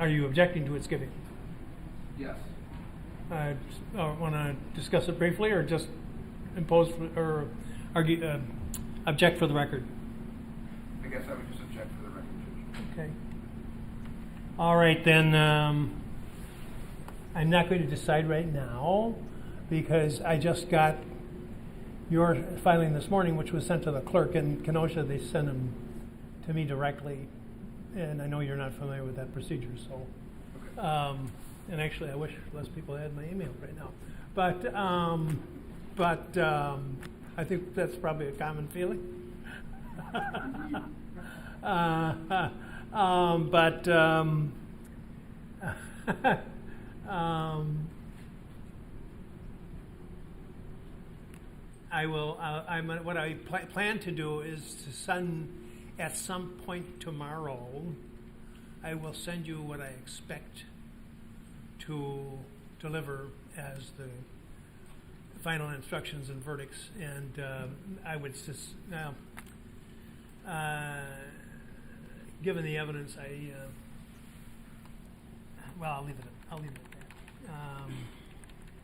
are you objecting to its giving? Yes. Want to discuss it briefly, or just impose or argue, object for the record? I guess I would just object for the record, Judge. Okay. All right, then. I'm not going to decide right now because I just got your filing this morning, which was sent to the clerk in Kenosha. They sent them to me directly, and I know you're not familiar with that procedure. So, Okay. and actually, I wish less people had my email right now. But I think that's probably a common feeling. I will. What I plan to do is to send at some point tomorrow. I will send you what I expect to deliver as the final instructions and verdicts, and I would just given the evidence, I'll leave it at that.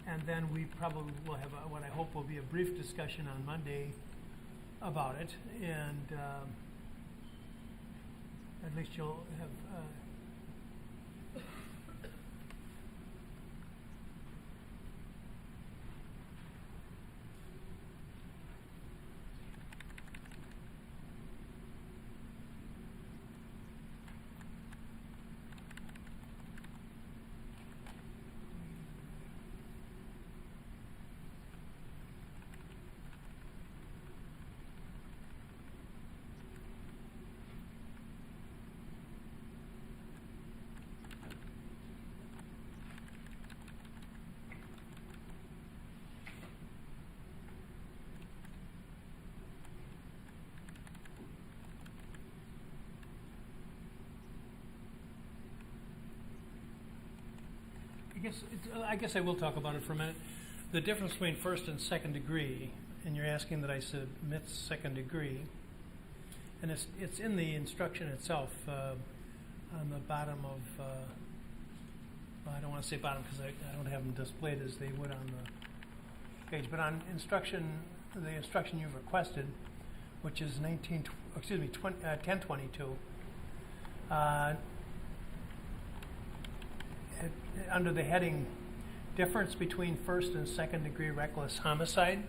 And then we probably will have what I hope will be a brief discussion on Monday about it, and at least you'll have. I guess I will talk about it for a minute. The difference between first and second degree, and you're asking that I submit second degree, and it's in the instruction itself on the bottom of. Well, I don't want to say bottom because I don't have them displayed as they would on the page, but on the instruction you've requested, which is 1022. Under the heading difference between first and second degree reckless homicide,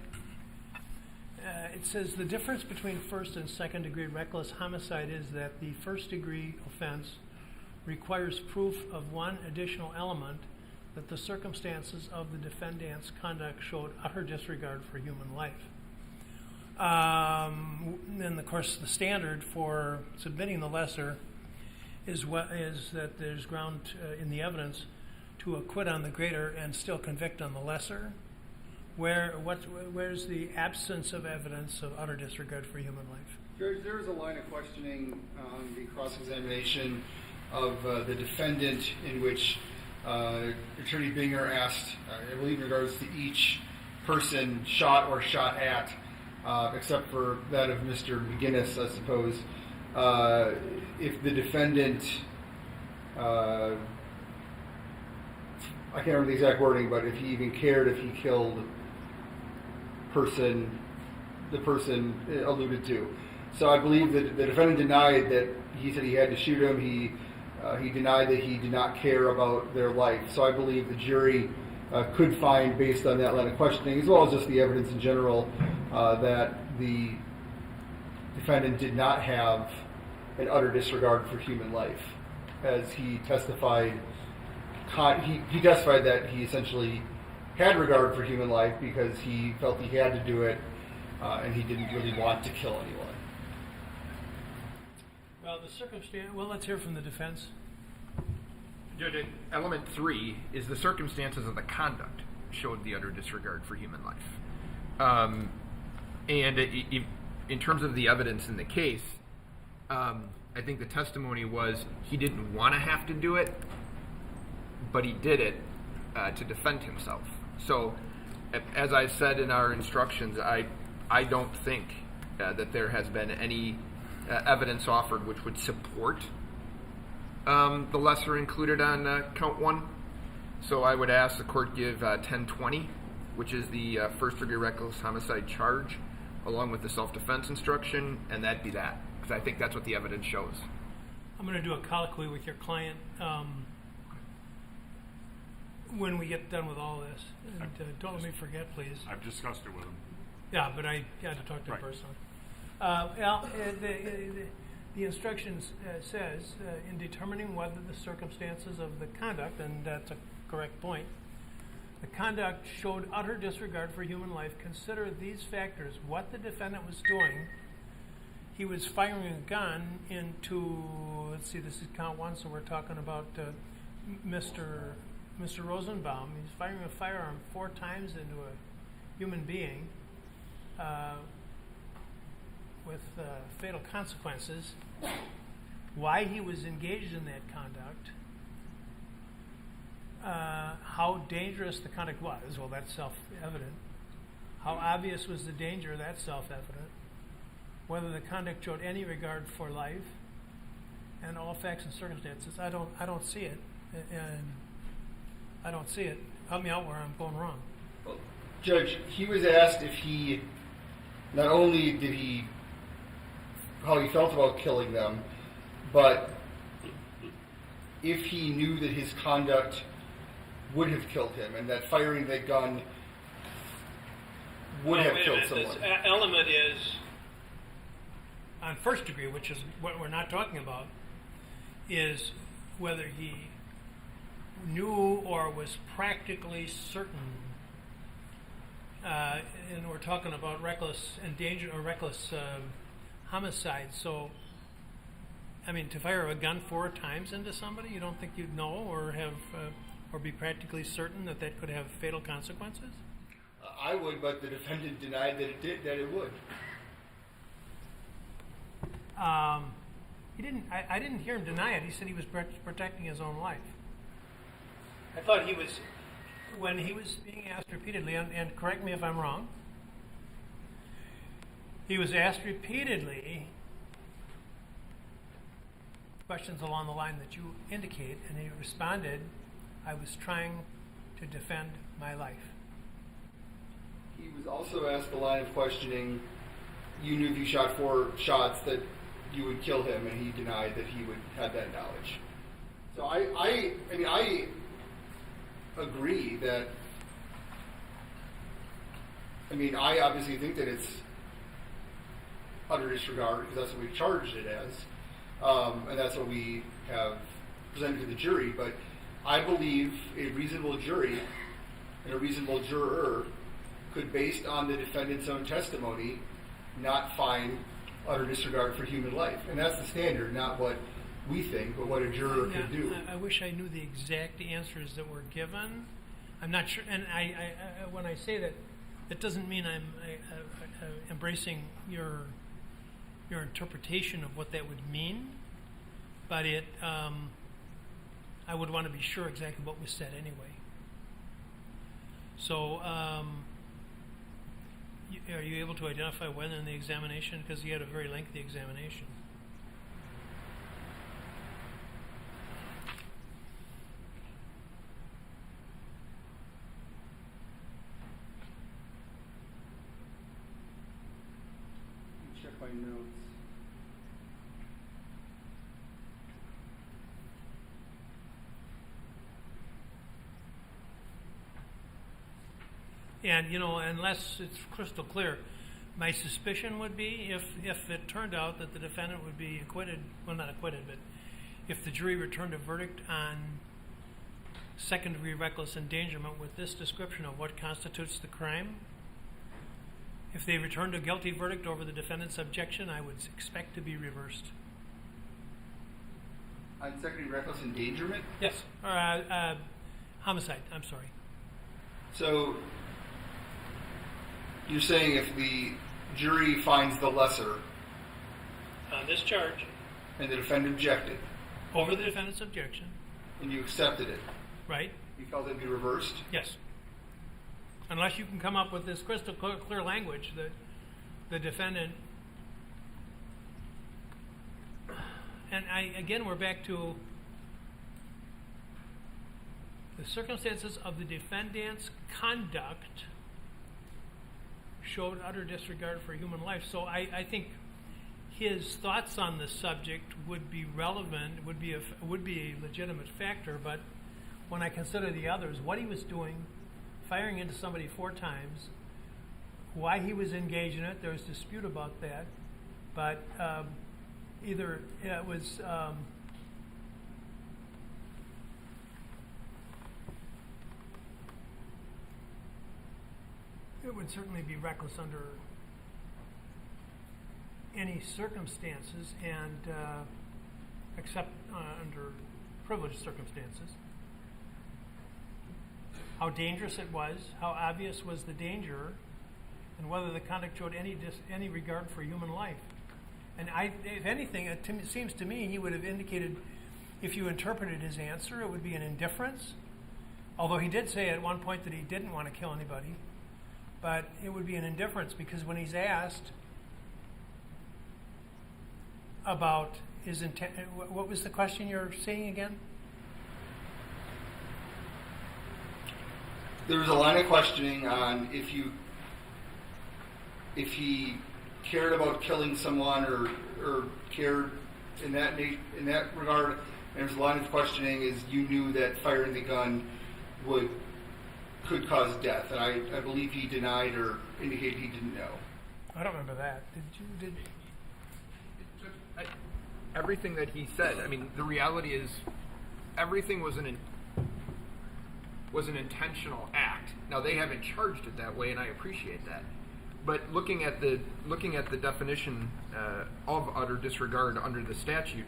it says the difference between first and second degree reckless homicide is that the first degree offense requires proof of one additional element, that the circumstances of the defendant's conduct showed utter disregard for human life. And of course the standard for submitting the lesser is that there's ground in the evidence to acquit on the greater and still convict on the lesser. Where's the absence of evidence of utter disregard for human life? Judge, there was a line of questioning on the cross-examination of the defendant in which Attorney Binger asked, I believe in regards to each person shot or shot at, except for that of Mr. McGinnis, I suppose, if the defendant, I can't remember the exact wording, but if he even cared if he killed the person alluded to. So I believe that the defendant denied that he said he had to shoot him. He denied that he did not care about their life. So I believe the jury could find, based on that line of questioning, as well as just the evidence in general, that the defendant did not have an utter disregard for human life, as he testified. He testified that he essentially had regard for human life because he felt he had to do it, and he didn't really want to kill anyone. Well, let's hear from the defense. Judge, element 3 is the circumstances of the conduct showed the utter disregard for human life. And in terms of the evidence in the case, I think the testimony was he didn't want to have to do it, but he did it to defend himself. So, as I said in our instructions, I don't think that there has been any evidence offered which would support the lesser included on count 1. So I would ask the court give 1020, which is the first-degree reckless homicide charge, along with the self-defense instruction, and that'd be that, because I think that's what the evidence shows. I'm going to do a colloquy with your client when we get done with all this. And don't let me forget, please. I've discussed it with him. Yeah, but I had to talk to him Right. personally. The instructions says, in determining whether the circumstances of the conduct, and that's a correct point, the conduct showed utter disregard for human life, consider these factors. What the defendant was doing, he was firing a gun into, let's see, this is count 1, so we're talking about Mr. Rosenbaum. He's firing a firearm 4 times into a human being with fatal consequences. Why he was engaged in that conduct, how dangerous the conduct was, well, that's self-evident. How obvious was the danger, that's self-evident. Whether the conduct showed any regard for life, and all facts and circumstances. I don't see it, and I don't see it. Help me out where I'm going wrong. Well, Judge, he was asked if he, not only did he, how he felt about killing them, but if he knew that his conduct would have killed him, and that firing that gun would have killed someone. This element is on first degree, which is what we're not talking about, is whether he knew or was practically certain. And we're talking about reckless homicide. So, I mean, to fire a gun 4 times into somebody, you don't think you'd know or have or be practically certain that that could have fatal consequences? I would, but the defendant denied that it would. He didn't. I didn't hear him deny it. He said he was protecting his own life. I thought he was, when he was being asked repeatedly, and correct me if I'm wrong, he was asked repeatedly questions along the line that you indicate, and he responded, I was trying to defend my life. He was also asked the line of questioning, you knew if you shot 4 shots that you would kill him, and he denied that he would have that knowledge. So I agree that, I obviously think that it's utter disregard, because that's what we charged it as, and that's what we have presented to the jury, but I believe a reasonable jury and a reasonable juror could, based on the defendant's own testimony, not find utter disregard for human life. And that's the standard, not what we think, but what a juror could do. I wish I knew the exact answers that were given. I'm not sure, and I when I say that, that doesn't mean I'm embracing your interpretation of what that would mean, but it I would want to be sure exactly what was said anyway. So, are you able to identify when in the examination? Because you had a very lengthy examination. Check my notes. And, unless it's crystal clear, my suspicion would be if it turned out that the defendant would be acquitted, well, not acquitted, but if the jury returned a verdict on second-degree reckless endangerment with this description of what constitutes the crime, if they returned a guilty verdict over the defendant's objection, I would expect to be reversed. On second-degree reckless endangerment? Yes. Homicide, I'm sorry. So, you're saying if the jury finds the lesser On this charge, and the defendant objected, over the defendant's objection, and you accepted it, right? you felt it would be reversed? Yes. Unless you can come up with this crystal clear language that the defendant, and again, we're back to the circumstances of the defendant's conduct showed utter disregard for human life. So I think his thoughts on the subject would be relevant, would be a legitimate factor, but when I consider the others, what he was doing, firing into somebody 4 times, why he was engaged in it, there was dispute about that, but either it was it would certainly be reckless under any circumstances, and except under privileged circumstances. How dangerous it was, how obvious was the danger, and whether the conduct showed any regard for human life. And if anything, it seems to me he would have indicated, if you interpreted his answer, it would be an indifference. Although he did say at one point that he didn't want to kill anybody, but it would be an indifference, because when he's asked about his intent, what was the question you're saying again? There was a line of questioning on if he cared about killing someone or cared in that regard. And there's a line of questioning is you knew that firing the gun could cause death, and I believe he denied or indicated he didn't know. I don't remember that. Did Everything that he said, I mean, the reality is everything was an intentional act. Now, they haven't charged it that way, and I appreciate that. But looking at the definition of utter disregard under the statute,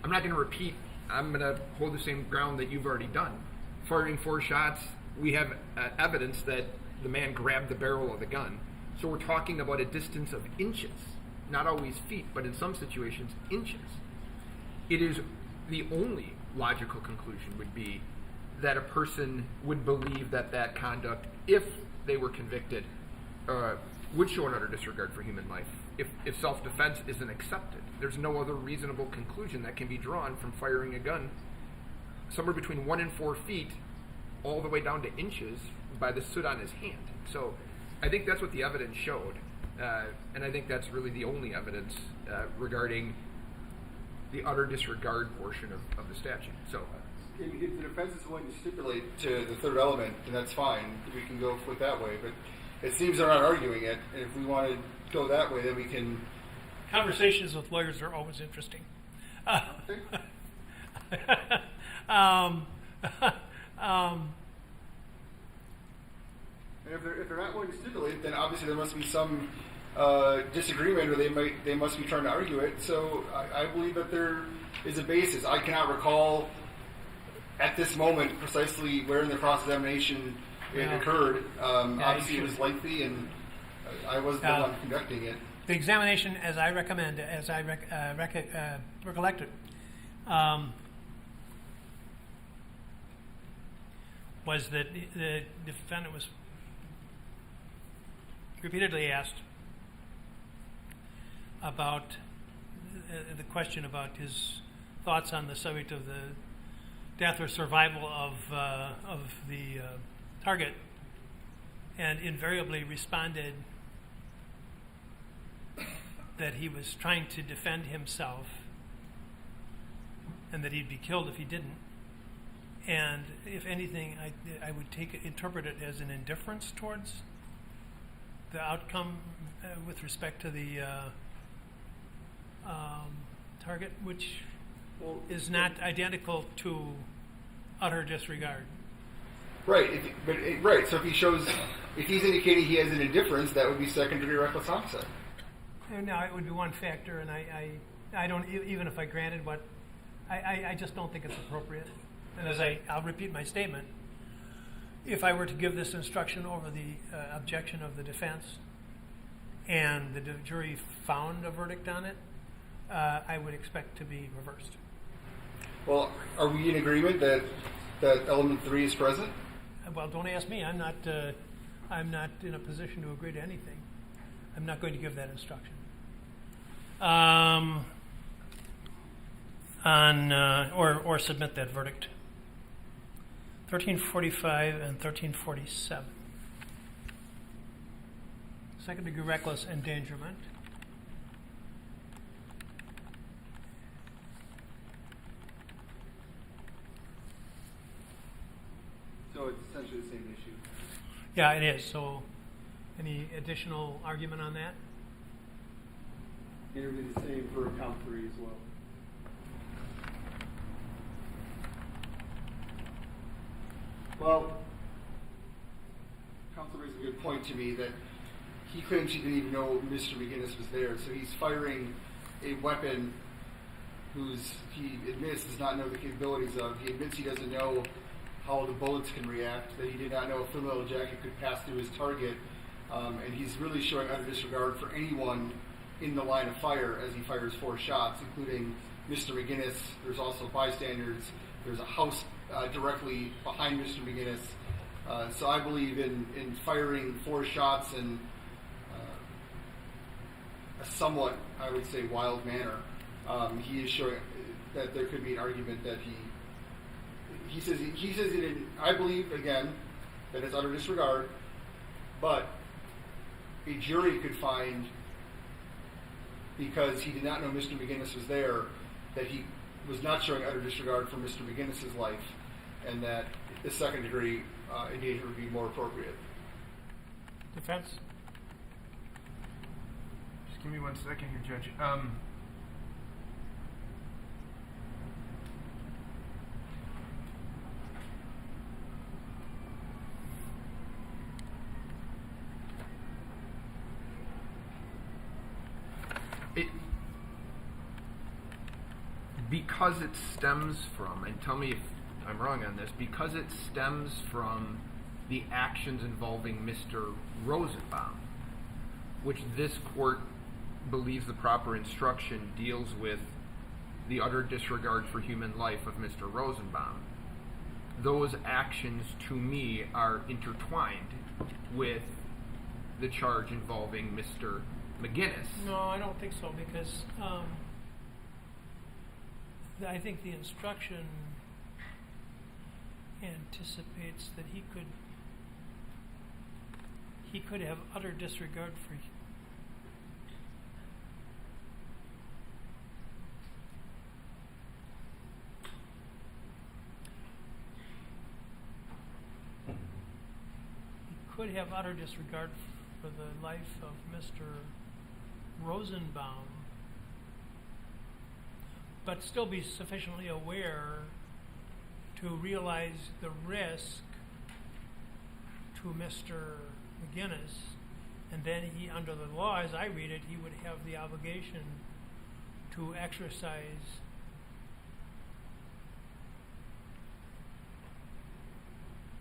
I'm not going to repeat. I'm going to hold the same ground that you've already done. Firing 4 shots, we have evidence that the man grabbed the barrel of the gun. So we're talking about a distance of inches, not always feet, but in some situations, inches. It is the only logical conclusion would be that a person would believe that conduct, if they were convicted, would show an utter disregard for human life. If self-defense isn't accepted, there's no other reasonable conclusion that can be drawn from firing a gun somewhere between 1 and 4 feet, all the way down to inches, by the soot on his hand. So I think that's what the evidence showed, and I think that's really the only evidence regarding the utter disregard portion of the statute. So If the defense is willing to stipulate to the third element, then that's fine. We can go with that way. But it seems they're not arguing it. And if we want to go that way, then we can. Conversations with lawyers are always interesting. Okay. And if they're not willing to stipulate, then obviously there must be some disagreement, or they must be trying to argue it. So I believe that there is a basis. I cannot recall at this moment precisely where in the cross-examination it occurred. Obviously, it was lengthy, and I wasn't the one conducting it. The examination, as I recollect it, was that the defendant was repeatedly asked about the question about his thoughts on the subject of the death or survival of the target, and invariably responded that he was trying to defend himself and that he'd be killed if he didn't. And if anything, I would interpret it as an indifference towards the outcome with respect to the target, which is not identical to utter disregard. Right. Right. So if he's indicating he has an indifference, that would be second-degree reckless homicide. No, it would be one factor, and I don't, even if I granted what, I just don't think it's appropriate. And I'll repeat my statement. If I were to give this instruction over the objection of the defense, and the jury found a verdict on it, I would expect to be reversed. Well, are we in agreement that element 3 is present? Well, don't ask me. I'm not in a position to agree to anything. I'm not going to give that instruction. Or submit that verdict. 1345 and 1347. Second-degree reckless endangerment. So it's essentially the same issue. Yeah, it is. So, any additional argument on that? It would be the same for count 3 as well. Well, counsel raised a good point to me that he claims he didn't even know Mr. McGinnis was there. So he's firing a weapon he admits does not know the capabilities of. He admits he doesn't know how the bullets can react, that he did not know a full metal jacket could pass through his target, and he's really showing utter disregard for anyone in the line of fire as he fires 4 shots, including Mr. McGinnis. There's also bystanders. There's a house directly behind Mr. McGinnis. So I believe in firing 4 shots in a somewhat, I would say, wild manner. He is showing that there could be an argument that he says he didn't. I believe again that it's utter disregard, but a jury could find, because he did not know Mr. McGinnis was there, that he was not showing utter disregard for Mr. McGinnis's life, and that the second degree endangerment would be more appropriate. Defense? Just give me 1 second here, Judge. Because it stems from, and tell me if I'm wrong on this, because it stems from the actions involving Mr. Rosenbaum, which this court believes the proper instruction deals with the utter disregard for human life of Mr. Rosenbaum. Those actions, to me, are intertwined with the charge involving Mr. McGinnis. No, I don't think so, because I think the instruction anticipates that he could have utter disregard for. He could have utter disregard for the life of Mr. Rosenbaum, but still be sufficiently aware to realize the risk to Mr. McGinnis, and then he, under the law, as I read it, he would have the obligation to exercise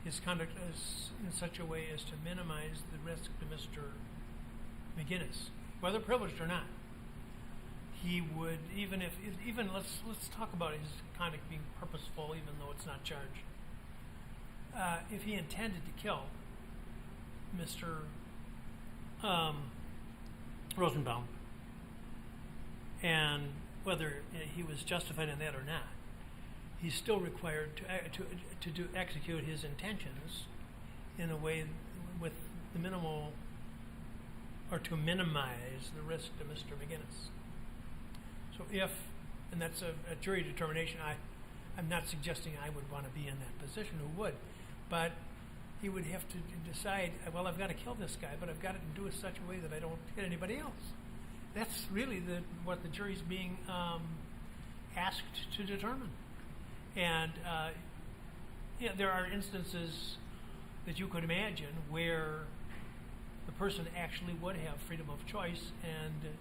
his conduct in such a way as to minimize the risk to Mr. McGinnis, whether privileged or not. He would, even let's talk about his conduct being purposeful, even though it's not charged. If he intended to kill Mr. Rosenbaum, and whether he was justified in that or not, he's still required to execute his intentions in a way with the minimal, or to minimize the risk to Mr. McGinnis. So and that's a jury determination, I'm not suggesting I would want to be in that position, who would, but he would have to decide, well, I've got to kill this guy, but I've got to do it in such a way that I don't hit anybody else. That's really what the jury's being asked to determine. And there are instances that you could imagine where the person actually would have freedom of choice and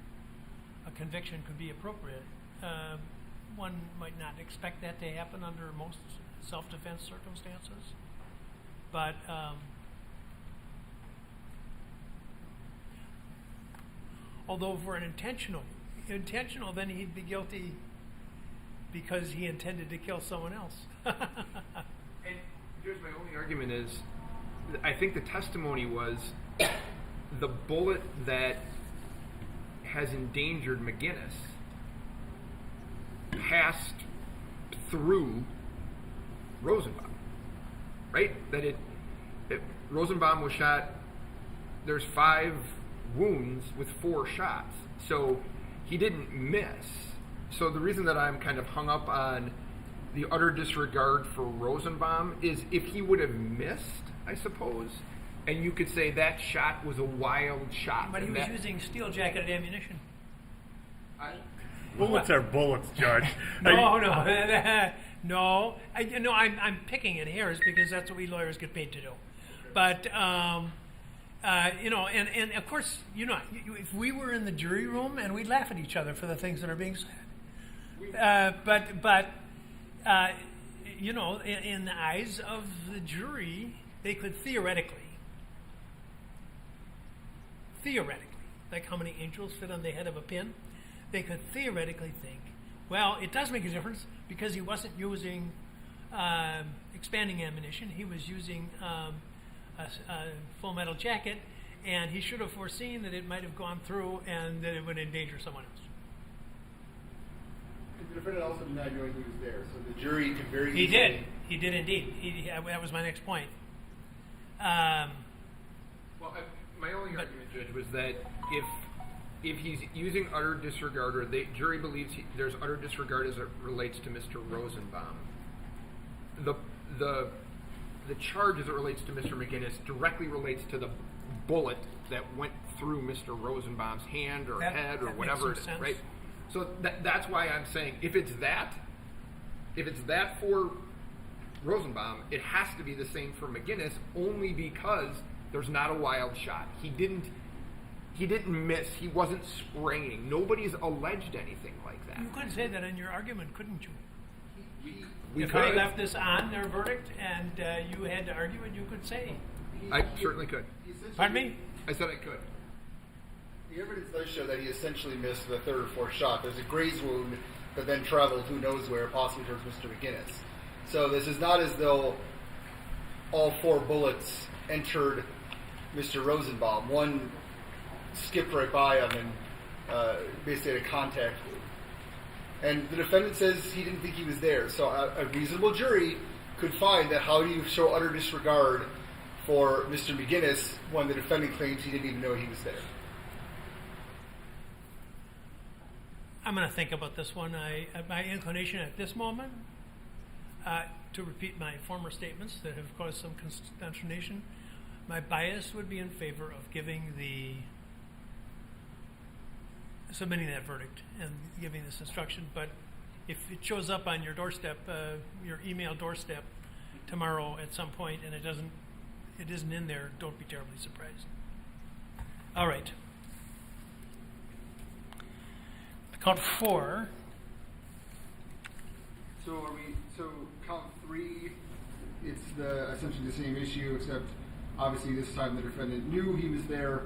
a conviction could be appropriate. One might not expect that to happen under most self-defense circumstances, but although for an intentional, then he'd be guilty because he intended to kill someone else. And here's my only argument is, I think the testimony was the bullet that has endangered McGinnis passed through Rosenbaum. right? That Rosenbaum was shot. There's 5 wounds with 4 shots, so he didn't miss. So the reason that I'm kind of hung up on the utter disregard for Rosenbaum is if he would have missed, I suppose, and you could say that shot was a wild shot. But he was using steel-jacketed ammunition. Bullets are bullets, Judge. No. No. I'm picking at hairs because that's what we lawyers get paid to do. But, and of course, if we were in the jury room and we'd laugh at each other for the things that are being said. In the eyes of the jury, they could theoretically, like how many angels fit on the head of a pin, they could theoretically think, well, it does make a difference because he wasn't using expanding ammunition. He was using a full metal jacket, and he should have foreseen that it might have gone through and that it would endanger someone else. The defendant also denied knowing he was there, so the jury could very He easily... did. He did indeed. That was my next point. My only argument, Judge, was that if he's using utter disregard, or the jury believes there's utter disregard as it relates to Mr. Rosenbaum, the charge as it relates to Mr. McGinnis directly relates to the bullet that went through Mr. Rosenbaum's hand or head or whatever it is, right? So that's why I'm saying if it's that for Rosenbaum, it has to be the same for McGinnis, only because there's not a wild shot. He didn't miss. He wasn't spraying. Nobody's alleged anything like that. You could say that in your argument, couldn't you? We If could. they left this on their verdict and you had to argue it, you could say. I certainly could. Pardon me? I said I could. The evidence does show that he essentially missed the 3rd or 4th shot. There's a graze wound that then traveled who knows where, possibly towards Mr. McGinnis. So this is not as though all 4 bullets entered Mr. Rosenbaum. One skipped right by him and basically had a contact wound. And the defendant says he didn't think he was there. So a reasonable jury could find that how do you show utter disregard for Mr. McGinnis when the defendant claims he didn't even know he was there? I'm going to think about this one. My inclination at this moment, to repeat my former statements that have caused some consternation, my bias would be in favor of submitting that verdict and giving this instruction. But if it shows up on your doorstep, your email doorstep tomorrow at some point, and it isn't in there, don't be terribly surprised. All right. Count 4. So count 3, it's essentially the same issue, except obviously this time the defendant knew he was there.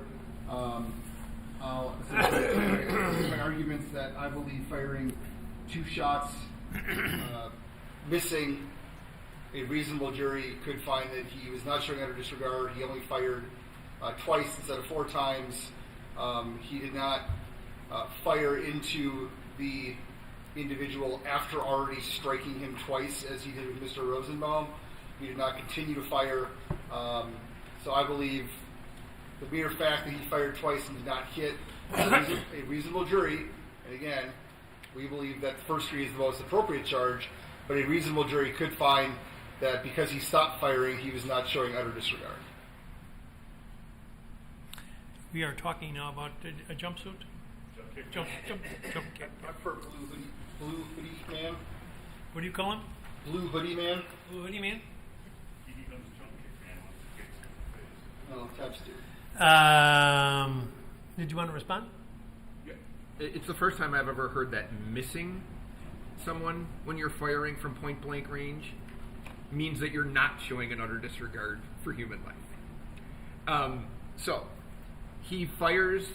I'll essentially my arguments that I believe firing 2 shots, missing, a reasonable jury could find that he was not showing utter disregard. He only fired twice instead of 4 times. He did not fire into the individual after already striking him twice, as he did with Mr. Rosenbaum. He did not continue to fire. So I believe the mere fact that he fired twice and did not hit a reasonable jury, and again, we believe that the first degree is the most appropriate charge, but a reasonable jury could find that because he stopped firing, he was not showing utter disregard. We are talking now about a jumpsuit. Jump kick. I prefer blue hoodie man. What do you call him? Blue hoodie man. Blue hoodie man? He becomes a jump kick man once he kicks him in the face. No, touch dude. Did you want to respond? Yeah. It's the first time I've ever heard that missing someone when you're firing from point blank range means that you're not showing an utter disregard for human life. So he fires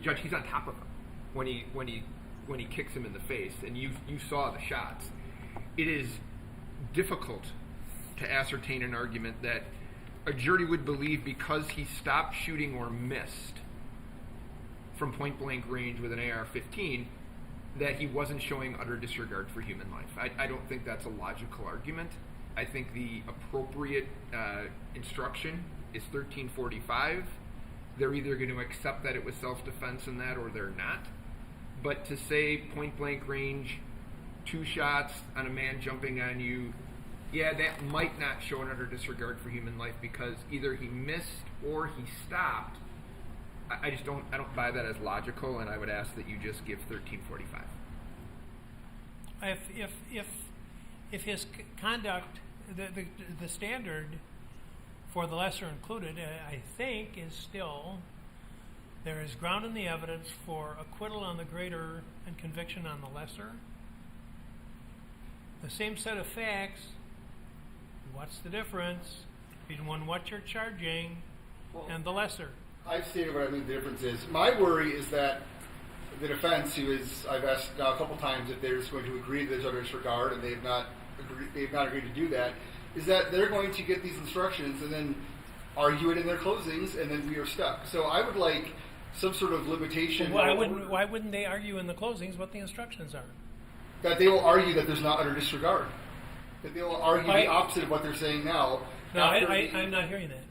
Judge, he's on top of him when he kicks him in the face, and you saw the shots. It is difficult to ascertain an argument that a jury would believe because he stopped shooting or missed from point blank range with an AR-15 that he wasn't showing utter disregard for human life. I don't think that's a logical argument. I think the appropriate instruction is 1345. They're either going to accept that it was self-defense in that or they're not. But to say point-blank range, 2 shots on a man jumping on you, yeah, that might not show an utter disregard for human life because either he missed or he stopped. I don't buy that as logical, and I would ask that you just give 1345. If his conduct, the standard for the lesser included, I think, is still there is ground in the evidence for acquittal on the greater and conviction on the lesser. The same set of facts. What's the difference between what you're charging and the lesser? I've stated what I believe the difference is. My worry is that the defense, who is, I've asked now a couple times if they're just going to agree that there's utter disregard, and they've not agreed to do that, is that they're going to get these instructions and then argue it in their closings, and then we are stuck. So I would like some sort of limitation. Why wouldn't they argue in the closings what the instructions are? That they will argue that there's not utter disregard. That they will argue the opposite of what they're saying now. No, I'm not hearing that.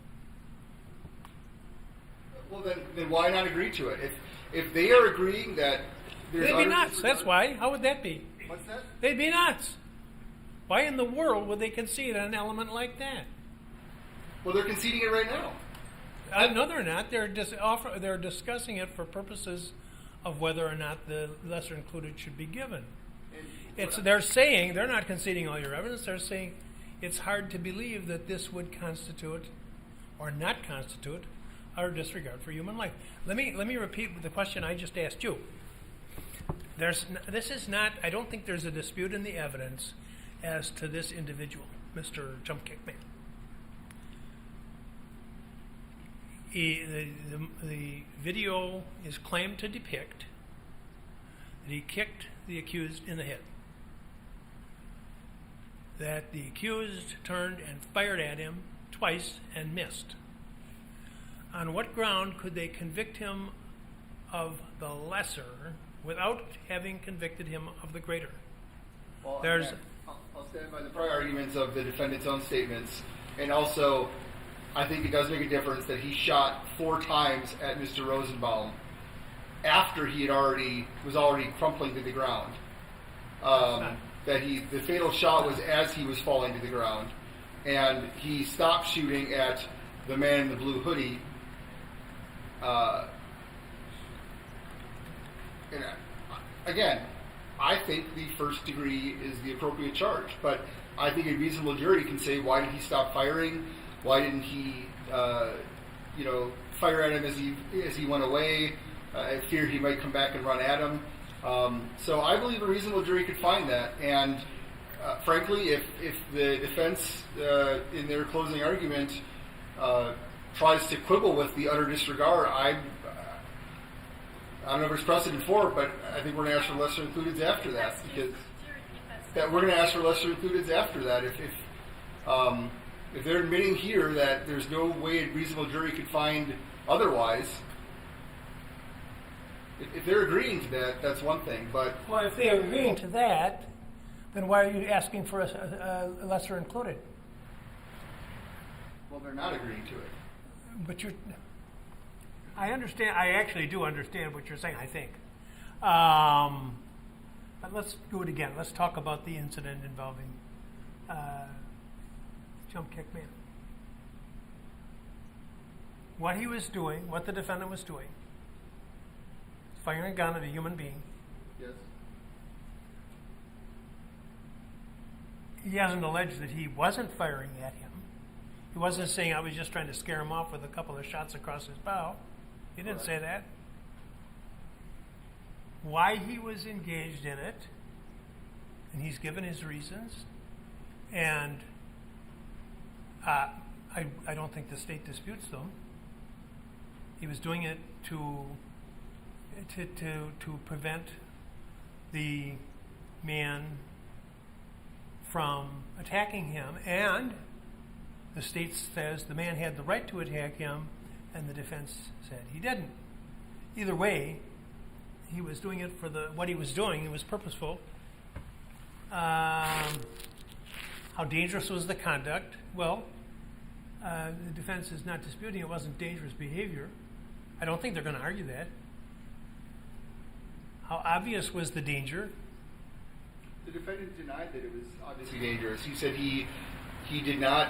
Well, then why not agree to it? If they are agreeing that there's They'd be utter nuts. disregard- That's why. How would that be? What's that? They'd be nuts. Why in the world would they concede an element like that? Well, they're conceding it right now. No, they're not. They're discussing it for purposes of whether or not the lesser included should be given. They're saying they're not conceding all your evidence. They're saying it's hard to believe that this would constitute or not constitute utter disregard for human life. Let me repeat the question I just asked you. This is not. I don't think there's a dispute in the evidence as to this individual, Mr. Jump Kick Man. The video is claimed to depict that he kicked the accused in the head. That the accused turned and fired at him twice and missed. On what ground could they convict him of the lesser without having convicted him of the greater? Well, I'll stand by the prior arguments of the defendant's own statements, and also I think it does make a difference that he shot 4 times at Mr. Rosenbaum after he was already crumpling to the ground. The fatal shot was as he was falling to the ground, and he stopped shooting at the man in the blue hoodie. And again, I think the first degree is the appropriate charge, but I think a reasonable jury can say, why did he stop firing? Why didn't he, fire at him as he went away? I feared he might come back and run at him. So I believe a reasonable jury could find that. And frankly, if the defense in their closing argument tries to quibble with the utter disregard, I don't know if there's precedent for it, but I think we're going to ask for lesser includeds after that, because we're going to ask for lesser includeds after that. If they're admitting here that there's no way a reasonable jury could find otherwise, if they're agreeing to that, that's one thing. But if they're agreeing to that, then why are you asking for a lesser included? Well, they're not agreeing to it. But I understand. I actually do understand what you're saying, I think. But let's do it again. Let's talk about the incident involving Jump Kick Man. What he was doing, what the defendant was doing, firing a gun at a human being. Yes. He hasn't alleged that he wasn't firing at him. He wasn't saying I was just trying to scare him off with a couple of shots across his bow. He didn't say that. Why he was engaged in it, and he's given his reasons, and I don't think the state disputes them. He was doing it to prevent the man from attacking him, and the state says the man had the right to attack him, and the defense said he didn't. Either way, he was doing it for what he was doing. It was purposeful. How dangerous was the conduct? Well, the defense is not disputing it wasn't dangerous behavior. I don't think they're going to argue that. How obvious was the danger? The defendant denied that it was obviously dangerous. He said he did not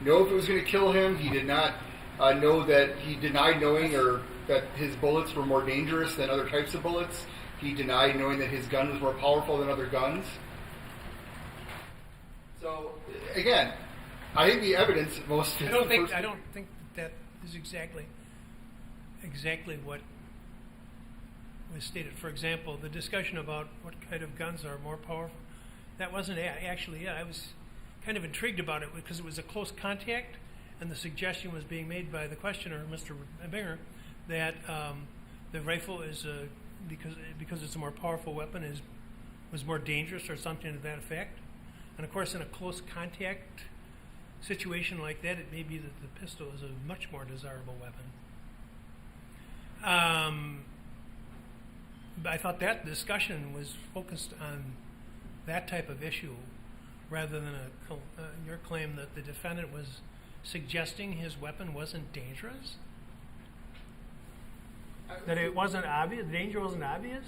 know if it was going to kill him. He did not know that he denied knowing or that his bullets were more dangerous than other types of bullets. He denied knowing that his gun was more powerful than other guns. So again, I think the evidence most. I don't think that is exactly what was stated. For example, the discussion about what kind of guns are more powerful. That wasn't actually it. I was kind of intrigued about it because it was a close contact, and the suggestion was being made by the questioner, Mr. Binger, that the rifle is because it's a more powerful weapon was more dangerous or something to that effect. And of course, in a close contact situation like that, it may be that the pistol is a much more desirable weapon. But I thought that discussion was focused on that type of issue rather than your claim that the defendant was suggesting his weapon wasn't dangerous? That it wasn't obvious? The danger wasn't obvious?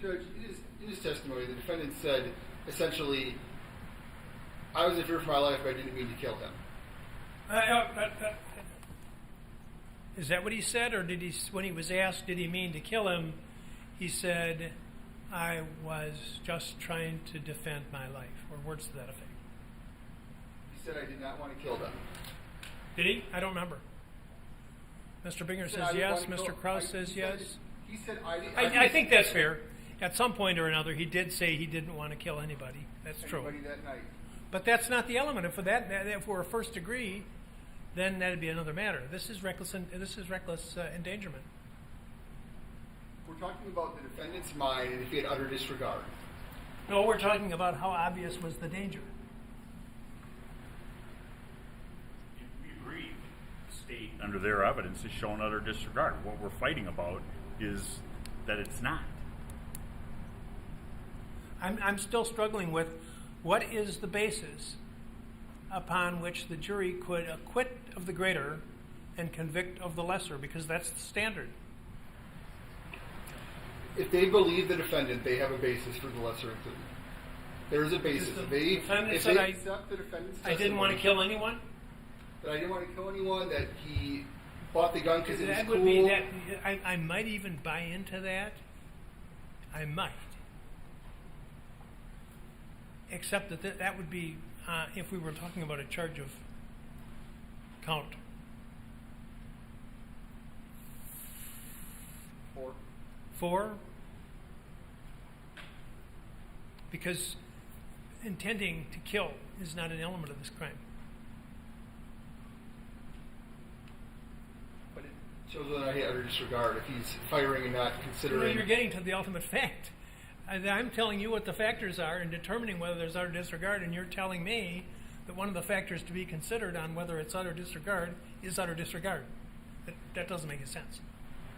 Judge, in his testimony, the defendant said, essentially, I was in fear for my life, but I didn't mean to kill him. Is that what he said, or did he, when he was asked, did he mean to kill him, he said, I was just trying to defend my life, or words to that effect? He said, I did not want to kill them. Did he? I don't remember. Mr. Binger says yes. Mr. Krause says yes. He said, I think that's fair. At some point or another, he did say he didn't want to kill anybody. That's true. Anybody that night. But that's not the element. If we're a first degree, then that'd be another matter. This is reckless endangerment. We're talking about the defendant's mind and if he had utter disregard. No, we're talking about how obvious was the danger. We agree. The state Under their evidence is shown utter disregard. What we're fighting about is that it's not. I'm still struggling with what is the basis upon which the jury could acquit of the greater and convict of the lesser, because that's the standard. If they believe the defendant, they have a basis for the lesser included. There is a basis. If they accept the defendant's testimony, I didn't want to kill anyone? That I didn't want to kill anyone, that he bought the gun because it was That cool. would be that. I might even buy into that. I might. Except that that would be if we were talking about a charge of count. Four. Because intending to kill is not an element of this crime. But it shows whether or not he had utter disregard. If he's firing and not considering. You're getting to the ultimate fact. I'm telling you what the factors are in determining whether there's utter disregard, and you're telling me that one of the factors to be considered on whether it's utter disregard is utter disregard. That doesn't make any sense.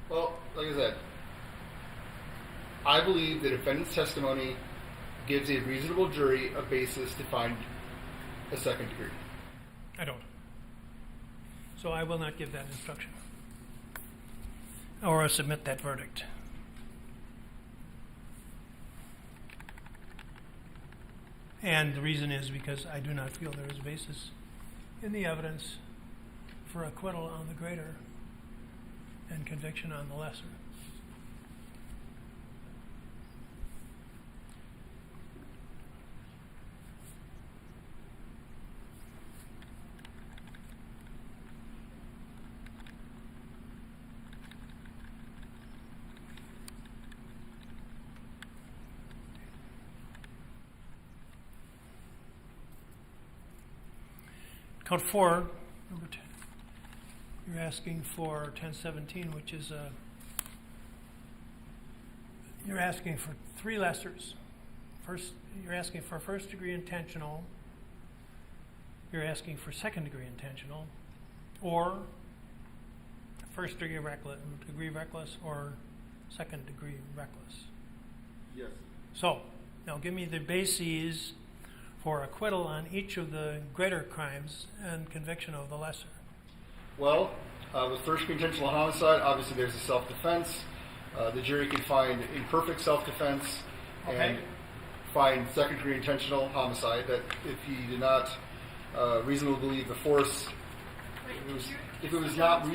Well, like I said, I believe the defendant's testimony gives a reasonable jury a basis to find a second degree. I don't. So I will not give that instruction. Or submit that verdict. And the reason is because I do not feel there is a basis in the evidence for acquittal on the greater and conviction on the lesser. Count 4, number 2. You're asking for 1017, which is you're asking for 3 lessers. First, you're asking for first degree intentional. You're asking for second degree intentional, or first degree reckless, or second degree reckless. Yes. So, now give me the bases for acquittal on each of the greater crimes and conviction of the lesser. Well, with first degree intentional homicide, obviously there's a self-defense. The jury can find imperfect self-defense and find second degree intentional homicide, that if he did not reasonably believe the force, if it was not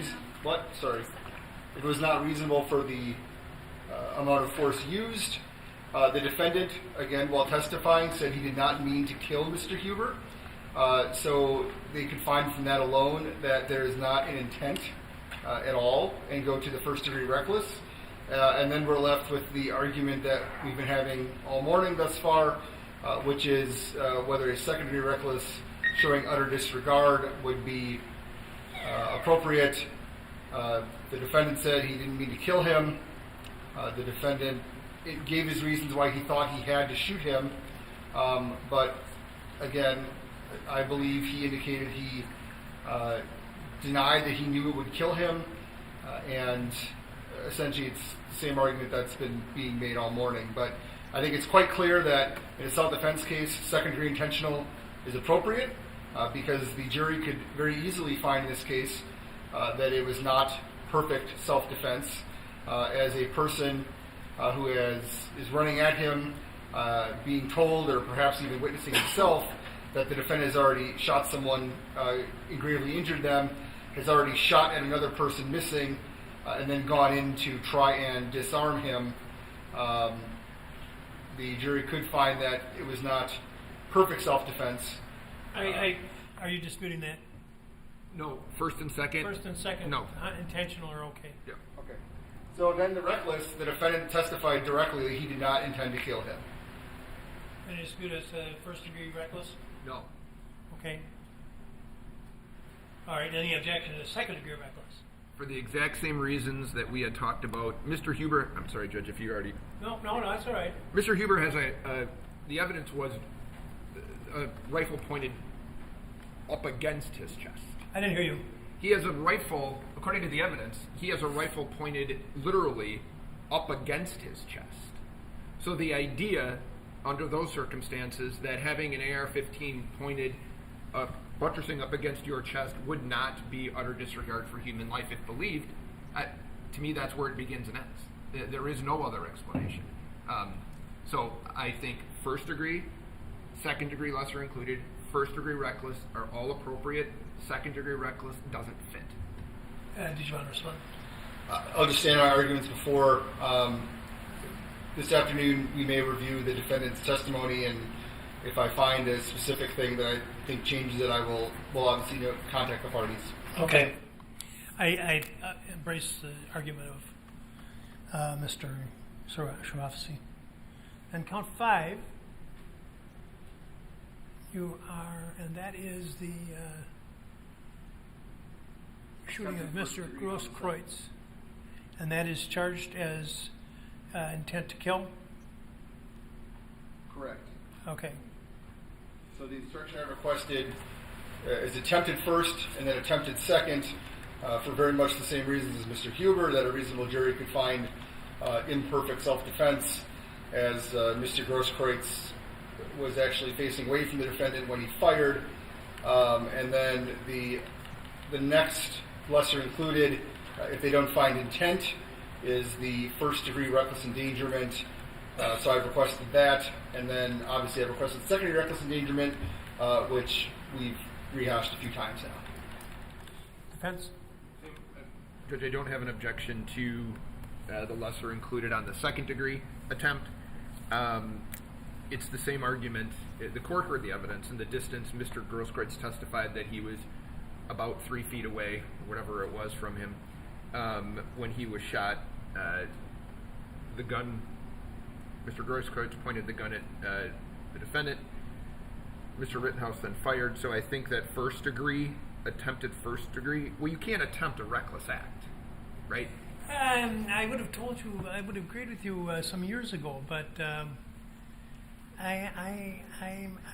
reasonable for the amount of force used. The defendant, again, while testifying, said he did not mean to kill Mr. Huber. So they could find from that alone that there is not an intent at all and go to the first degree reckless. And then we're left with the argument that we've been having all morning thus far, which is whether a second degree reckless showing utter disregard would be appropriate. The defendant said he didn't mean to kill him. The defendant gave his reasons why he thought he had to shoot him. But again, I believe he indicated he denied that he knew it would kill him. And essentially it's the same argument that's been being made all morning. But I think it's quite clear that in a self-defense case, second degree intentional is appropriate because the jury could very easily find in this case that it was not perfect self-defense. As a person who is running at him, being told or perhaps even witnessing himself that the defendant has already shot someone and gravely injured them, has already shot at another person missing, and then gone in to try and disarm him, the jury could find that it was not perfect self-defense. Are you disputing that? No, first and second. First and second, No. Intentional are okay. Yeah. Okay. So then the reckless, the defendant testified directly that he did not intend to kill him. Any dispute as to first degree reckless? No. Okay. All right. Any objection to second degree reckless? For the exact same reasons that we had talked about, Mr. Huber, I'm sorry, Judge, if you already... No, that's all right. Mr. Huber has the evidence was a rifle pointed up against his chest. I didn't hear you. He has a rifle, according to the evidence, he has a rifle pointed literally up against his chest. So the idea, under those circumstances, that having an AR-15 pointed buttressing up against your chest would not be utter disregard for human life if believed, to me that's where it begins and ends. There is no other explanation. So I think first degree, second degree lesser included, first degree reckless are all appropriate. Second degree reckless doesn't fit. Did you want to respond? I'll just stand on our arguments before. This afternoon we may review the defendant's testimony, and if I find a specific thing that I think changes it, will obviously contact the parties. Okay. I embrace the argument of Mr. Sharafsi. And count 5, you are, and that is the shooting of Mr. Grosskreutz, and that is charged as intent to kill? Correct. Okay. So the instruction I requested is attempted first and then attempted second for very much the same reasons as Mr. Huber, that a reasonable jury could find imperfect self-defense, as Mr. Grosskreutz was actually facing away from the defendant when he fired. And then the next lesser included, if they don't find intent, is the first degree reckless endangerment. So I've requested that, and then obviously I've requested second degree reckless endangerment, which we've rehashed a few times now. Defense? Judge, I don't have an objection to the lesser included on the second degree attempt. It's the same argument. The court heard the evidence. In the distance, Mr. Grosskreutz testified that he was about 3 feet away, whatever it was, from him when he was shot. The gun, Mr. Grosskreutz pointed the gun at the defendant. Mr. Rittenhouse then fired. So I think that first degree attempted first degree. Well, you can't attempt a reckless act, right? I would have told you, I would have agreed with you some years ago, but I'm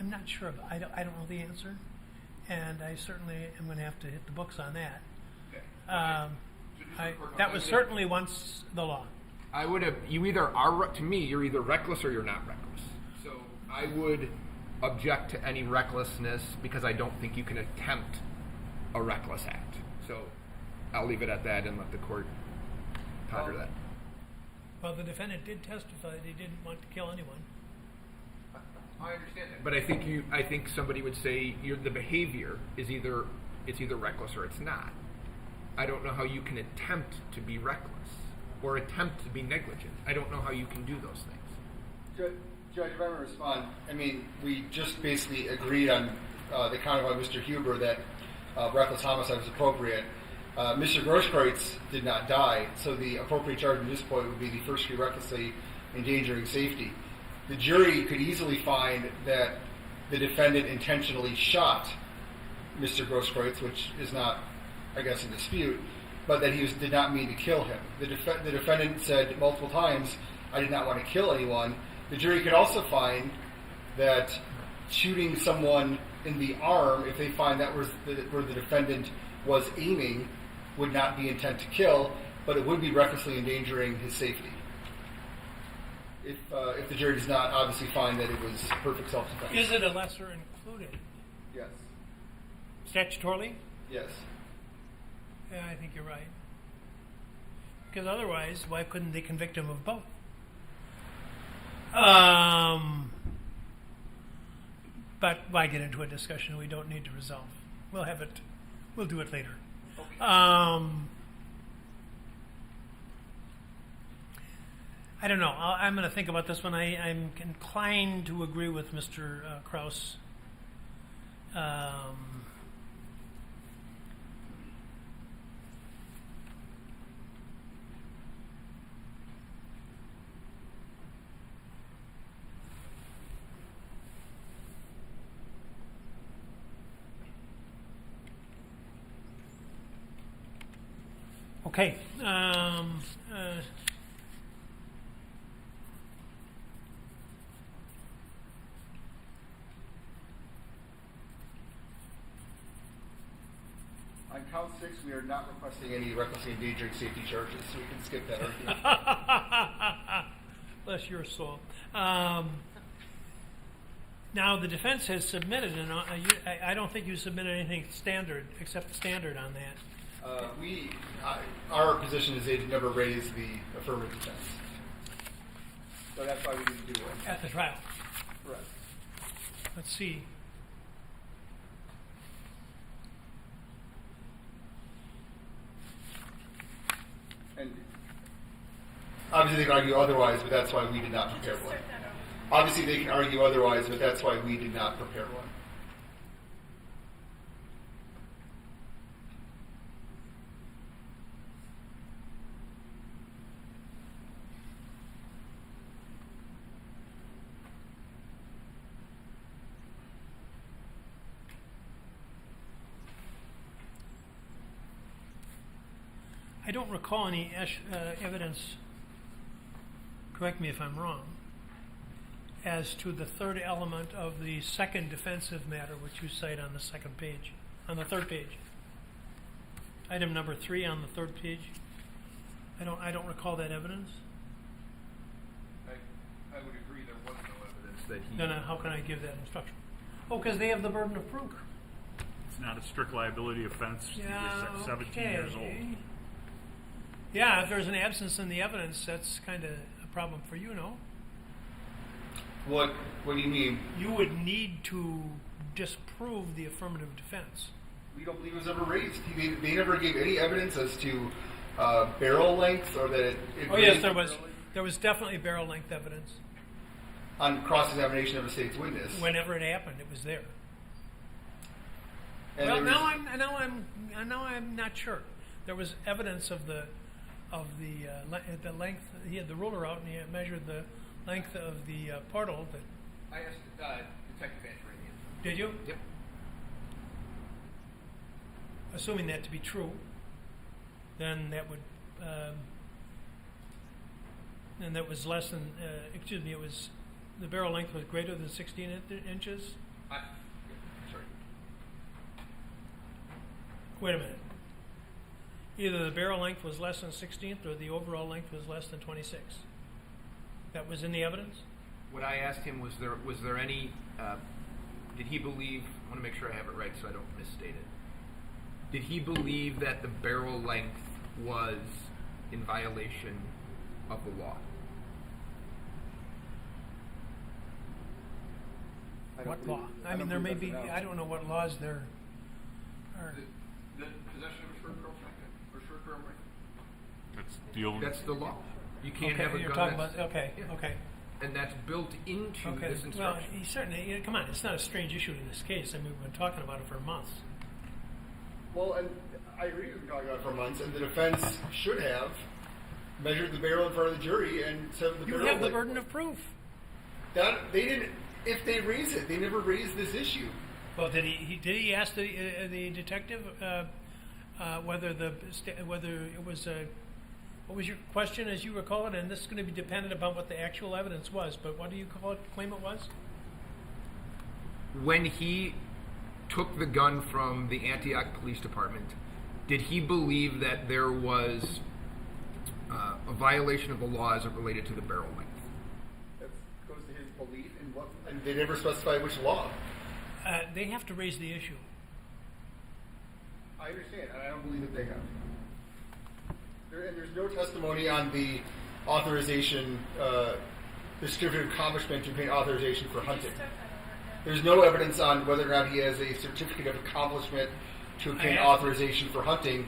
not sure. I don't know the answer, and I certainly am going to have to hit the books on that. Okay. That was certainly once the law. I would have. You either are, to me, you're either reckless or you're not reckless. So I would object to any recklessness because I don't think you can attempt a reckless act. So I'll leave it at that and let the court ponder that. Well, the defendant did testify that he didn't want to kill anyone. I understand that, but I think somebody would say the behavior is either reckless or it's not. I don't know how you can attempt to be reckless or attempt to be negligent. I don't know how you can do those things. Judge, if I may respond, I mean, we just basically agreed on the comment by Mr. Huber that reckless homicide was appropriate. Mr. Grosskreutz did not die, so the appropriate charge at this point would be the first degree recklessly endangering safety. The jury could easily find that the defendant intentionally shot Mr. Grosskreutz, which is not, I guess, in dispute, but that he did not mean to kill him. The defendant said multiple times, "I did not want to kill anyone." The jury could also find that shooting someone in the arm, if they find that was where the defendant was aiming, would not be intent to kill, but it would be recklessly endangering his safety. If the jury does not obviously find that it was perfect self-defense. Is it a lesser included? Yes. Statutorily? Yes. Yeah, I think you're right. Because otherwise, why couldn't they convict him of both? But why get into a discussion we don't need to resolve? We'll do it later. Okay. I don't know. I'm going to think about this one. I'm inclined to agree with Mr. Kraus. Okay. On count 6, we are not requesting any recklessly endangering safety charges, so we can skip that argument. Bless your soul. Now, the defense has submitted, and I don't think you submitted anything standard, except the standard on that. Our position is they never raised the affirmative defense. So that's why we didn't do it. At the trial. Correct. Let's see. And obviously they can argue otherwise, but that's why we did not prepare one. Obviously they can argue otherwise, but that's why we did not prepare one. I don't recall any evidence, correct me if I'm wrong, as to the third element of the second defensive matter which you cite on the second page, on the third page. Item number 3 on the third page. I don't recall that evidence. I would agree there was no evidence that he... Then how can I give that instruction? Oh, because they have the burden of proof. It's not a strict liability offense. Yeah, He was 17 years old. Yeah, if there's an absence in the evidence, that's kind of a problem for you, no? What do you mean? You would need to disprove the affirmative defense. We don't believe it was ever raised. They never gave any evidence as to barrel length or that it Oh yes, raised there the was. barrel length. There was definitely barrel length evidence. On cross-examination of a state's witness. Whenever it happened, it was there. And Well, there was- now I'm not sure. There was evidence of the length. He had the ruler out and he had measured the length of the portal. That I asked Detective Angelini. did you? Yep. assuming that to be true, then that would, and that was less than, it was, the barrel length was greater than 16 inches? Sorry. Wait a minute. Either the barrel length was less than 16th or the overall length was less than 26. That was in the evidence? What I asked him was there any, did he believe, I want to make sure I have it right so I don't misstate it. Did he believe that the barrel length was in violation of the law? What law? I mean, there may be, I don't know what laws there are. The possession of a short barrel shotgun or short barrel rifle. That's the only. That's the law. You can't Okay, have a you're gun talking that's, about, okay, yeah. okay. And that's built into Okay, this well, instruction. he certainly, come on, it's not a strange issue in this case. I mean, we've been talking about it for months. Well, and I agree with you talking about it for months, and the defense should have measured the barrel in front of the jury and said the You barrel. have the like- burden of proof. That they didn't. If they raise it, they never raised this issue. Well, did he ask the detective whether it was a, what was your question as you recall it? And this is going to be dependent upon what the actual evidence was. But what do you claim it was? When he took the gun from the Antioch Police Department, did he believe that there was a violation of the law as it related to the barrel length? That goes to his belief in what, and they never specify which law. They have to raise the issue. I understand, and I don't believe that they have. And there's no testimony on the authorization, the certificate of accomplishment to obtain authorization for hunting. There's no evidence on whether or not he has a certificate of accomplishment to obtain authorization for hunting,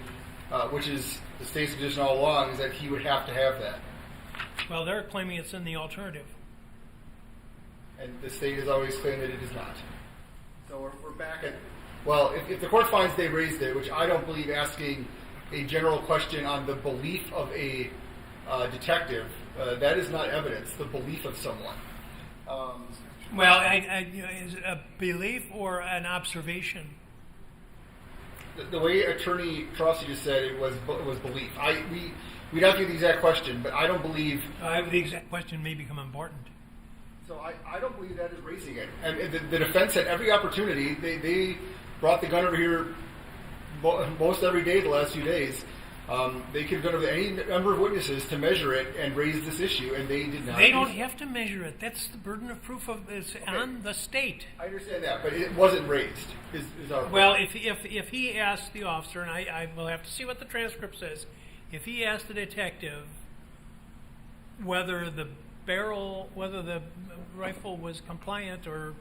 which is the state's position all along, is that he would have to have that. Well, they're claiming it's in the alternative. And the state has always claimed that it is not. So we're back at, well, if the court finds they raised it, which I don't believe asking a general question on the belief of a detective, that is not evidence, the belief of someone. Well, is it a belief or an observation? The way Attorney Crosby just said it was belief. We'd have to get the exact question, but I don't believe. The exact question may become important. So I don't believe that is raising it. And the defense had every opportunity. They brought the gun over here most every day the last few days. They could go to any number of witnesses to measure it and raise this issue, and they did not. They don't have to measure it. That's the burden of proof on the state. I understand that, but it wasn't raised. Is our Well, if he asked the officer, and I will have to see what the transcript says, if he asked the detective whether the rifle was compliant, or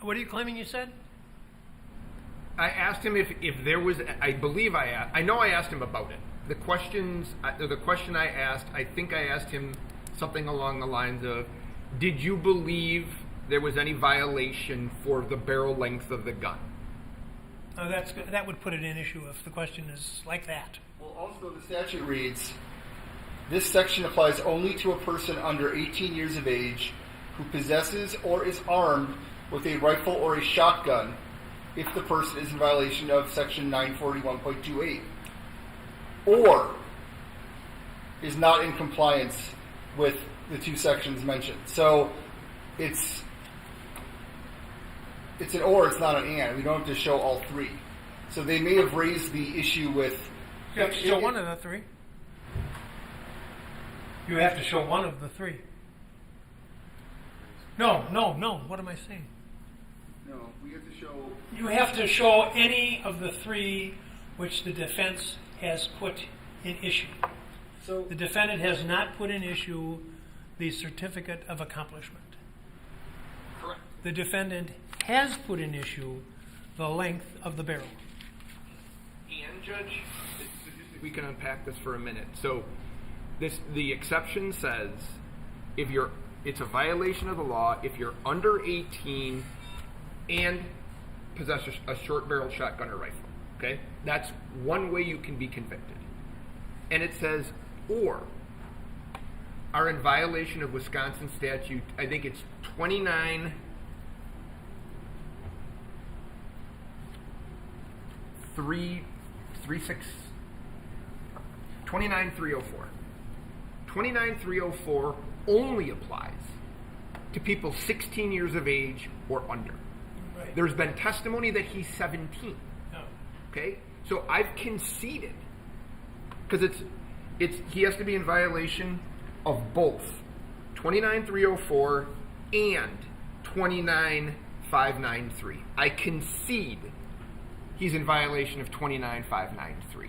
what are you claiming you said? I asked him if there was. I believe I asked. I know I asked him about it. The question I asked, I think I asked him something along the lines of, "Did you believe there was any violation for the barrel length of the gun?" That would put it in issue if the question is like that. Well, also the statute reads, "This section applies only to a person under 18 years of age who possesses or is armed with a rifle or a shotgun if the person is in violation of section 941.28 or is not in compliance with the two sections mentioned." So it's an or, it's not an and. We don't have to show all three. So they may have raised the issue with... You have to show one of the three. You have to show one of the three. No. What am I saying? No, we have to show... You have to show any of the three which the defense has put in issue. So The defendant has not put in issue the certificate of accomplishment. Correct. The defendant has put in issue the length of the barrel. And Judge, we can unpack this for a minute. So, the exception says it's a violation of the law if you're under 18 and possess a short barrel shotgun or rifle. Okay, that's one way you can be convicted. And it says or are in violation of Wisconsin statute. I think it's 29. 29304. 29304 only applies to people 16 years of age or under. Right. There's been testimony that he's 17. No. Okay? So I've conceded, because he has to be in violation of both 29304 and 29593. I concede he's in violation of 29593.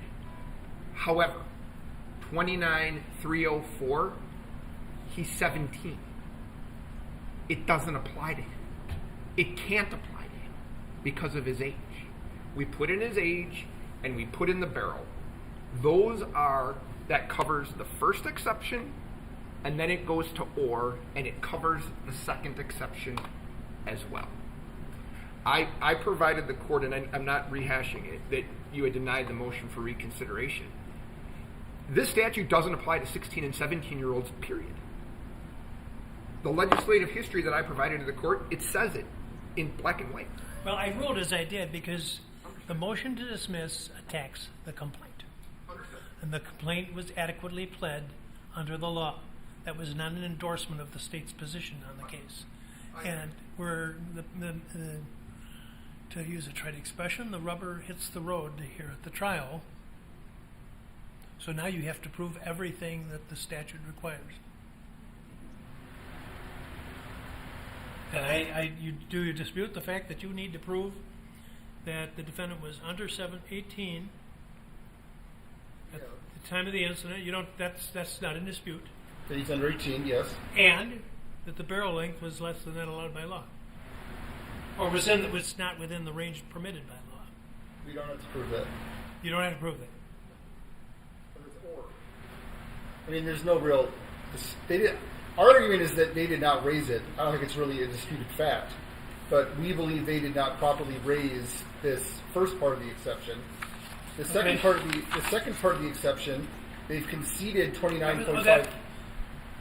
However, 29304, he's 17. It doesn't apply to him. It can't apply to him because of his age. We put in his age and we put in the barrel. That covers the first exception, and then it goes to or, and it covers the second exception as well. I provided the court, and I'm not rehashing it, that you had denied the motion for reconsideration. This statute doesn't apply to 16 and 17-year-olds, period. The legislative history that I provided to the court, it says it in black and white. Well, I ruled as I did because the motion to dismiss attacks the complaint. Understood. And the complaint was adequately pled under the law. That was not an endorsement of the state's position on the case. And to use a trite expression, the rubber hits the road here at the trial. So now you have to prove everything that the statute requires. And do you dispute the fact that you need to prove that the defendant was under 18 at the time of the incident? You don't. That's not in dispute. That he's under 18, yes. And that the barrel length was less than that allowed by law, or was not within the range permitted by law. We don't have to prove that. You don't have to prove that. But it's or. I mean, there's no real. Our argument is that they did not raise it. I don't think it's really a disputed fact, but we believe they did not properly raise this first part of the exception. The second part of the exception, they've conceded 29.5.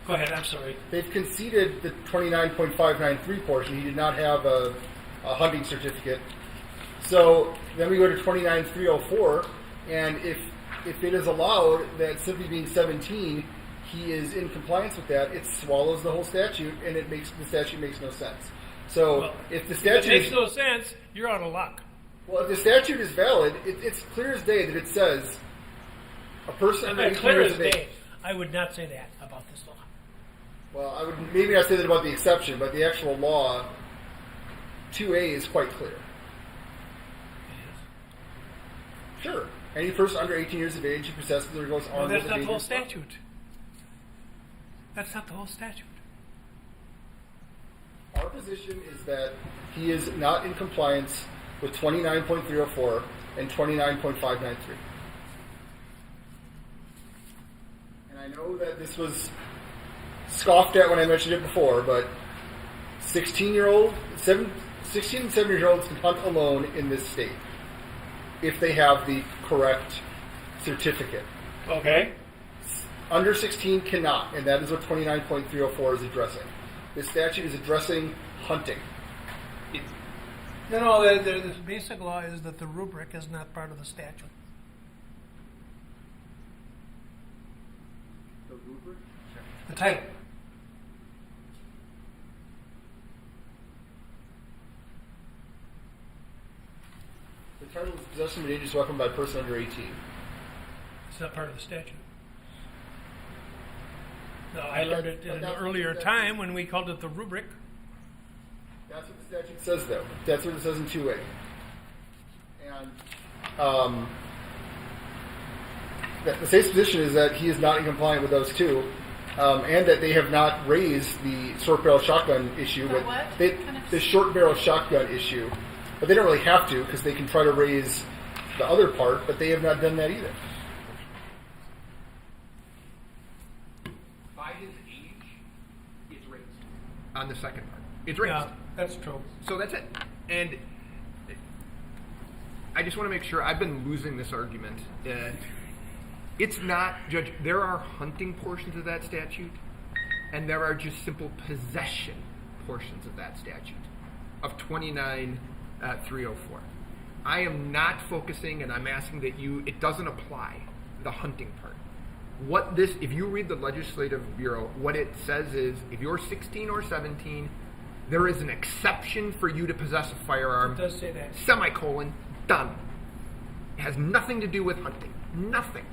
Go ahead. I'm sorry. They've conceded the 29.593 portion. He did not have a hunting certificate. So then we go to 29304, and if it is allowed that simply being 17, he is in compliance with that, it swallows the whole statute, and the statute makes no sense. So if the statute makes no sense, you're out of luck. Well, if the statute is valid, it's clear as day that it says a person under 18 clear years as of age. day. I would not say that about this law. Well, I would maybe not say that about the exception, but the actual law, 2A, is quite clear. Sure. Any person under 18 years of age who possesses or goes Well, armed that's with a not the whole dangerous weapon. statute. That's not the whole statute. Our position is that he is not in compliance with 29.304 and 29.593. And I know that this was scoffed at when I mentioned it before, but 16 and 17-year-olds can hunt alone in this state if they have the correct certificate. Okay. Under 16 cannot, and that is what 29.304 is addressing. This statute is addressing hunting. No, the basic law is that the rubric is not part of the statute. The rubric? The title. The title is possession of a dangerous weapon by a person under 18. It's not part of the statute. No, I learned it in an earlier time when we called it the rubric. That's what the statute says, though. That's what it says in 2A. And the state's position is that he is not in compliance with those two, and that they have not raised the short barrel shotgun issue. For what? The short barrel shotgun issue, but they don't really have to because they can try to raise the other part, but they have not done that either. By his age, it's raised. On the second part. It's raised. Yeah, that's true. So that's it. And I just want to make sure I've been losing this argument. It's not, Judge, there are hunting portions of that statute, and there are just simple possession portions of that statute, of 29.304. I am not focusing, and I'm asking that it doesn't apply, the hunting part. If you read the Legislative Bureau, what it says is, if you're 16 or 17, there is an exception for you to possess a firearm. It does say that. Semicolon, done. It has nothing to do with hunting. Nothing.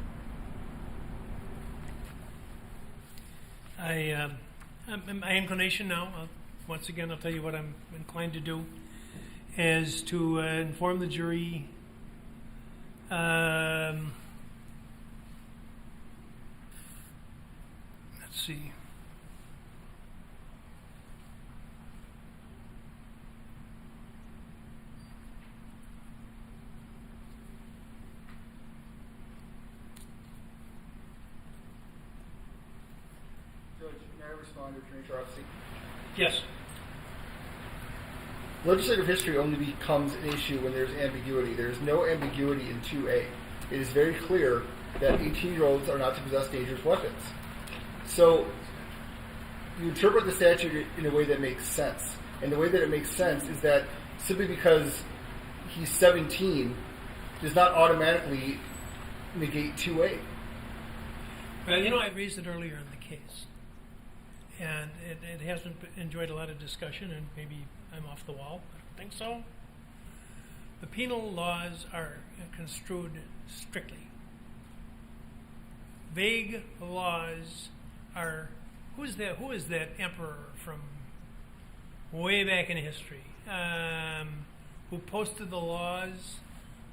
My inclination now, once again, I'll tell you what I'm inclined to do, is to inform the jury. Let's see. Judge, may I respond to Attorney Sharpsey? Yes. Legislative history only becomes an issue when there's ambiguity. There's no ambiguity in 2A. It is very clear that 18-year-olds are not to possess dangerous weapons. So you interpret the statute in a way that makes sense. And the way that it makes sense is that simply because he's 17 does not automatically negate 2A. Well, I raised it earlier in the case, and it hasn't enjoyed a lot of discussion, and maybe I'm off the wall. I don't think so. The penal laws are construed strictly. Vague laws are... Who is that emperor from way back in history who posted the laws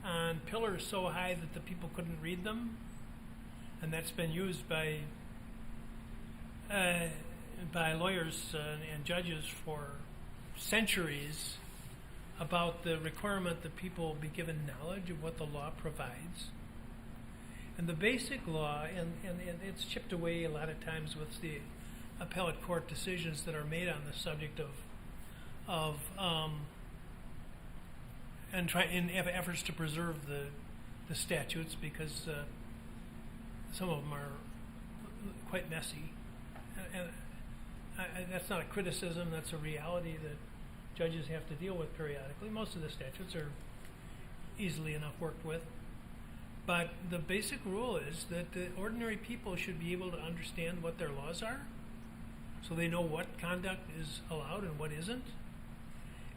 on pillars so high that the people couldn't read them? And that's been used by lawyers and judges for centuries about the requirement that people be given knowledge of what the law provides. And the basic law, and it's chipped away a lot of times with the appellate court decisions that are made on the subject of efforts to preserve the statutes, because some of them are quite messy. And that's not a criticism, that's a reality that judges have to deal with periodically. Most of the statutes are easily enough worked with. But the basic rule is that the ordinary people should be able to understand what their laws are, so they know what conduct is allowed and what isn't.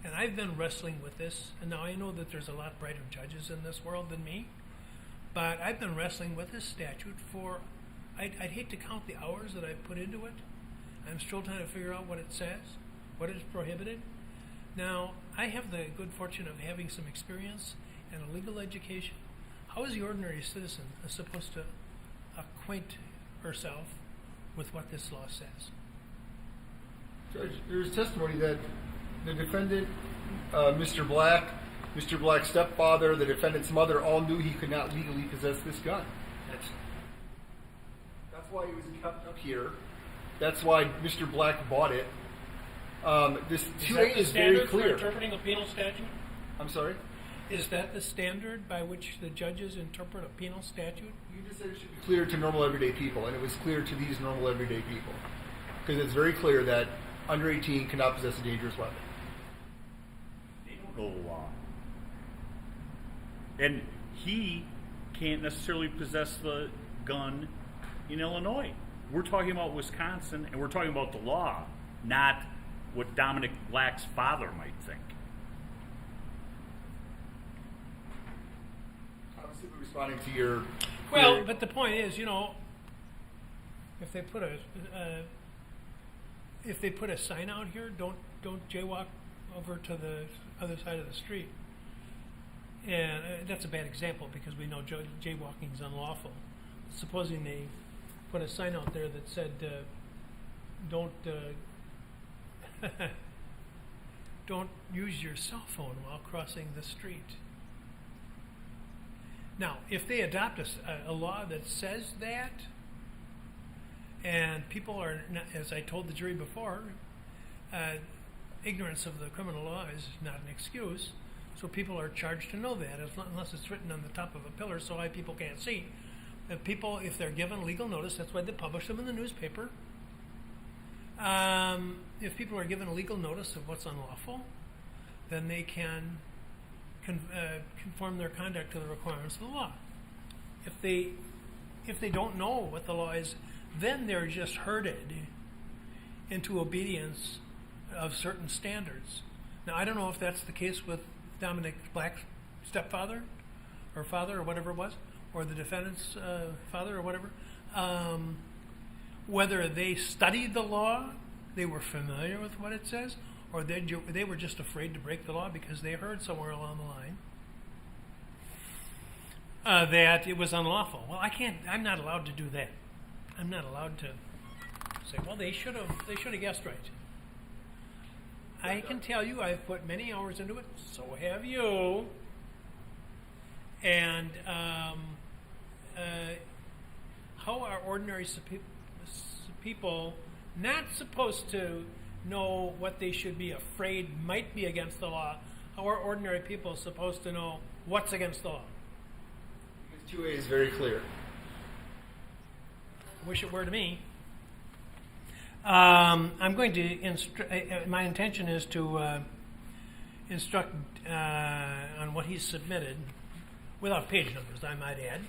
And I've been wrestling with this, and now I know that there's a lot brighter judges in this world than me, but I've been wrestling with this statute for, I'd hate to count the hours that I've put into it. I'm still trying to figure out what it says, what is prohibited. Now, I have the good fortune of having some experience and a legal education. How is the ordinary citizen supposed to acquaint herself with what this law says? Judge, there's testimony that the defendant, Mr. Black's stepfather, the defendant's mother, all knew he could not legally possess this gun. That's why he was kept up here. That's why Mr. Black bought it. This 2A is very clear. For interpreting a penal statute? I'm sorry? Is that the standard by which the judges interpret a penal statute? You just said it should be clear to normal everyday people, and it was clear to these normal everyday people. Because it's very clear that under 18 cannot possess a dangerous weapon. They don't know the law. And he can't necessarily possess the gun in Illinois. We're talking about Wisconsin, and we're talking about the law, not what Dominic Black's father might think. Obviously, we're responding to your... Well, but the point is, if they put a sign out here, don't jaywalk over to the other side of the street. And that's a bad example because we know jaywalking is unlawful. Supposing they put a sign out there that said, don't use your cell phone while crossing the street. Now, if they adopt a law that says that, and people are, not, as I told the jury before, ignorance of the criminal law is not an excuse, so people are charged to know that, unless it's written on the top of a pillar so high people can't see. People, if they're given legal notice, that's why they publish them in the newspaper. If people are given a legal notice of what's unlawful, then they can conform their conduct to the requirements of the law. If they don't know what the law is, then they're just herded into obedience of certain standards. Now, I don't know if that's the case with Dominic Black's stepfather or father or whatever it was, or the defendant's father or whatever. Whether they studied the law, they were familiar with what it says, or they were just afraid to break the law because they heard somewhere along the line that it was unlawful. Well, I'm not allowed to do that. I'm not allowed to say, well, they should have guessed right. I can tell you I've put many hours into it, so have you. And how are ordinary people not supposed to know what they should be afraid might be against the law? How are ordinary people supposed to know what's against the law? Because 2A is very clear. I wish it were to me. I'm going to my intention is to instruct on what he's submitted, without page numbers, I might add.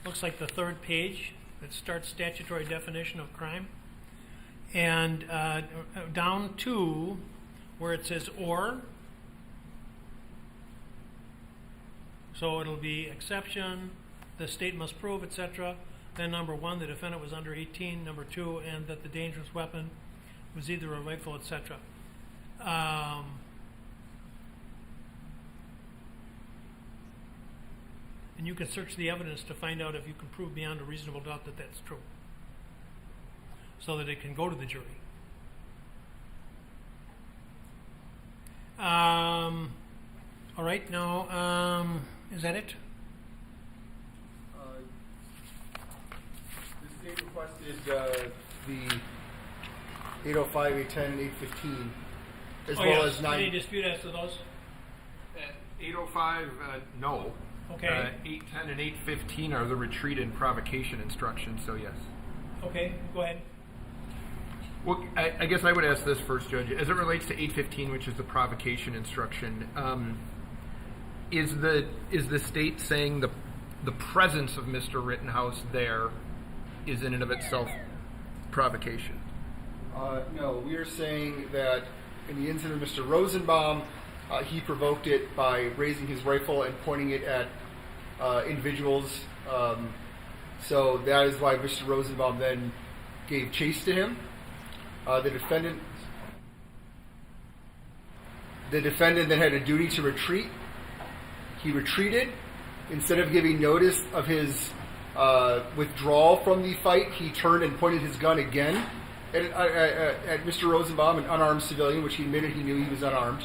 Looks like the third page that starts statutory definition of crime, and down to where it says or. So it'll be exception, the state must prove, etc. Then number 1, the defendant was under 18. Number 2, and that the dangerous weapon was either a rifle, etc. And you can search the evidence to find out if you can prove beyond a reasonable doubt that that's true, so that it can go to the jury. All right, now, is that it? The state requested the 805, 810, and 815, as well as 9. Any dispute as to those? 805, no. Okay. 810 and 815 are the retreat and provocation instructions, so yes. Okay, go ahead. Well, I guess I would ask this first, Judge. As it relates to 815, which is the provocation instruction, is the state saying the presence of Mr. Rittenhouse there is in and of itself provocation? No, we are saying that in the incident of Mr. Rosenbaum, he provoked it by raising his rifle and pointing it at individuals. So that is why Mr. Rosenbaum then gave chase to him. The defendant then had a duty to retreat. He retreated. Instead of giving notice of his withdrawal from the fight, he turned and pointed his gun again at Mr. Rosenbaum, an unarmed civilian, which he admitted he knew he was unarmed,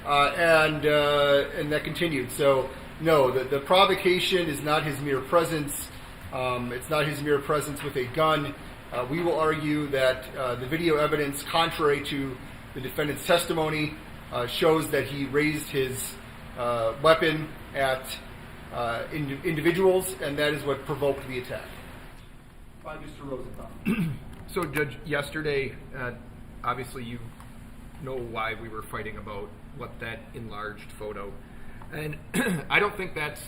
and that continued. So, no, the provocation is not his mere presence. It's not his mere presence with a gun. We will argue that the video evidence, contrary to the defendant's testimony, shows that he raised his weapon at individuals, and that is what provoked the attack by Mr. Rosenbaum. So, Judge, yesterday, obviously you know why we were fighting about what that enlarged photo, and I don't think that's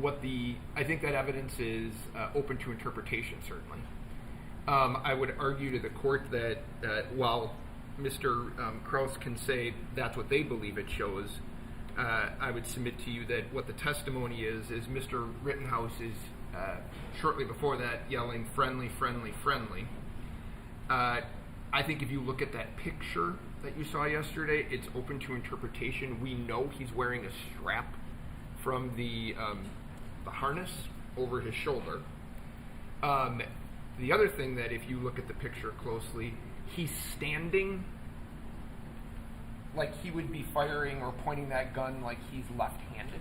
what I think that evidence is open to interpretation, certainly. I would argue to the court that while Mr. Krause can say that's what they believe it shows, I would submit to you that what the testimony is Mr. Rittenhouse is shortly before that yelling, "Friendly, friendly, friendly." I think if you look at that picture that you saw yesterday, it's open to interpretation. We know he's wearing a strap from the harness over his shoulder. The other thing that if you look at the picture closely, he's standing like he would be firing or pointing that gun like he's left-handed.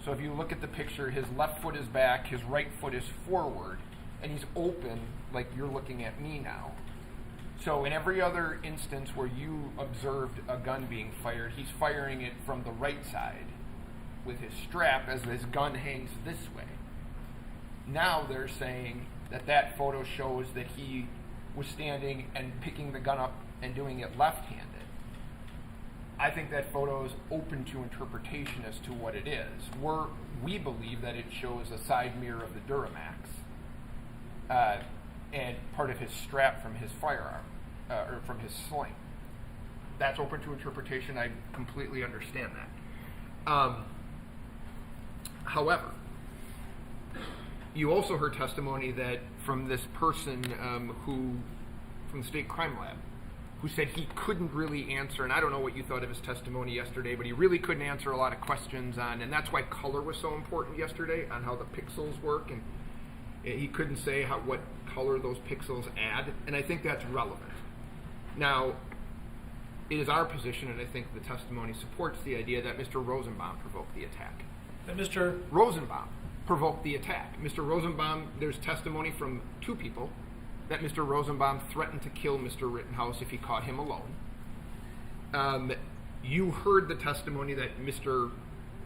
So if you look at the picture, his left foot is back, his right foot is forward, and he's open like you're looking at me now. So in every other instance where you observed a gun being fired, he's firing it from the right side with his strap as his gun hangs this way. Now they're saying that photo shows that he was standing and picking the gun up and doing it left-handed. I think that photo is open to interpretation as to what it is. We believe that it shows a side mirror of the Duramax and part of his strap from his firearm, or from his sling. That's open to interpretation. I completely understand that. However, you also heard testimony that from this person from the state crime lab, who said he couldn't really answer, and I don't know what you thought of his testimony yesterday, but he really couldn't answer a lot of questions on, and that's why color was so important yesterday, on how the pixels work, and he couldn't say what color those pixels add, and I think that's relevant. Now, it is our position, and I think the testimony supports the idea that Mr. Rosenbaum provoked the attack. That Mr. Rosenbaum provoked the attack. Mr. Rosenbaum, there's testimony from two people that Mr. Rosenbaum threatened to kill Mr. Rittenhouse if he caught him alone. You heard the testimony that Mr.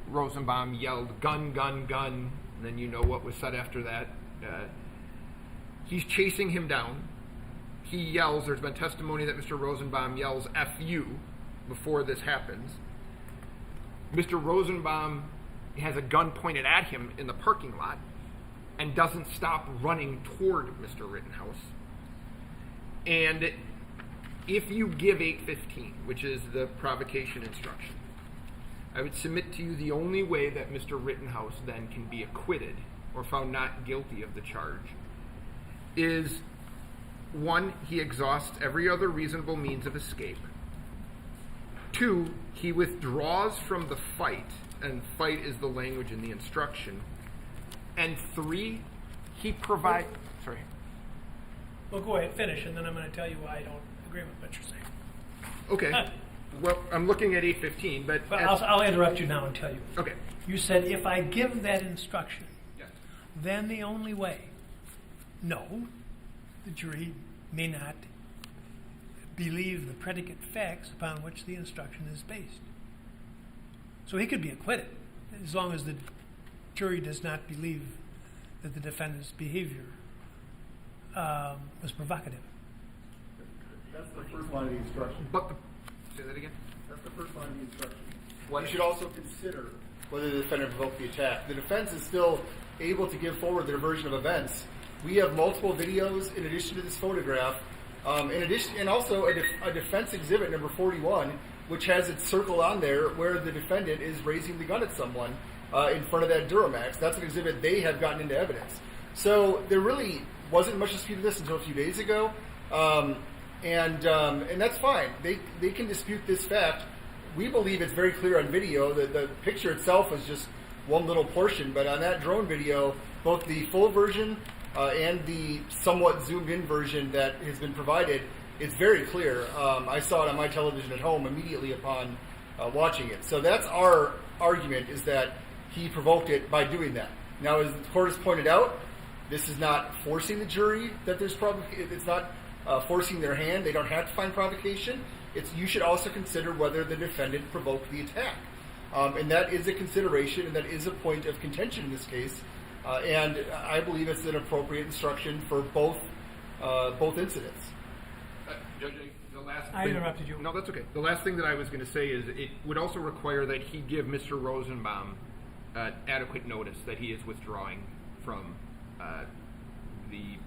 Rosenbaum yelled, "Gun, gun, gun," and then you know what was said after that. He's chasing him down. He yells, there's been testimony that Mr. Rosenbaum yells, "F you," before this happens. Mr. Rosenbaum has a gun pointed at him in the parking lot and doesn't stop running toward Mr. Rittenhouse. And if you give 815, which is the provocation instruction, I would submit to you the only way that Mr. Rittenhouse then can be acquitted or found not guilty of the charge is, one, he exhausts every other reasonable means of escape. Two, he withdraws from the fight, and fight is the language in the instruction. And three, he provides... Sorry. Well, go ahead, finish, and then I'm going to tell you why I don't agree with what you're saying. Okay. Well, I'm looking at 815, but... But I'll interrupt you now and tell you. Okay. You said if I give that instruction, Yes. then the only way. No, the jury may not believe the predicate facts upon which the instruction is based. So he could be acquitted as long as the jury does not believe that the defendant's behavior was provocative. That's the first line of the instruction. Say that again? That's the first line of the instruction. What? You should also consider whether the defendant provoked the attack. The defense is still able to give forward their version of events. We have multiple videos in addition to this photograph, and also a defense exhibit number 41, which has its circle on there where the defendant is raising the gun at someone in front of that Duramax. That's an exhibit they have gotten into evidence. So there really wasn't much dispute of this until a few days ago, and that's fine. They can dispute this fact. We believe it's very clear on video that the picture itself is just one little portion, but on that drone video, both the full version and the somewhat zoomed-in version that has been provided, it's very clear. I saw it on my television at home immediately upon watching it. So that's our argument, is that he provoked it by doing that. Now, as the court has pointed out, this is not forcing the jury that there's it's not forcing their hand. They don't have to find provocation. You should also consider whether the defendant provoked the attack. And that is a consideration, and that is a point of contention in this case. And I believe it's an appropriate instruction for both incidents. Judge, the last I thing, interrupted you. No, that's okay. The last thing that I was going to say is it would also require that he give Mr. Rosenbaum adequate notice that he is withdrawing from the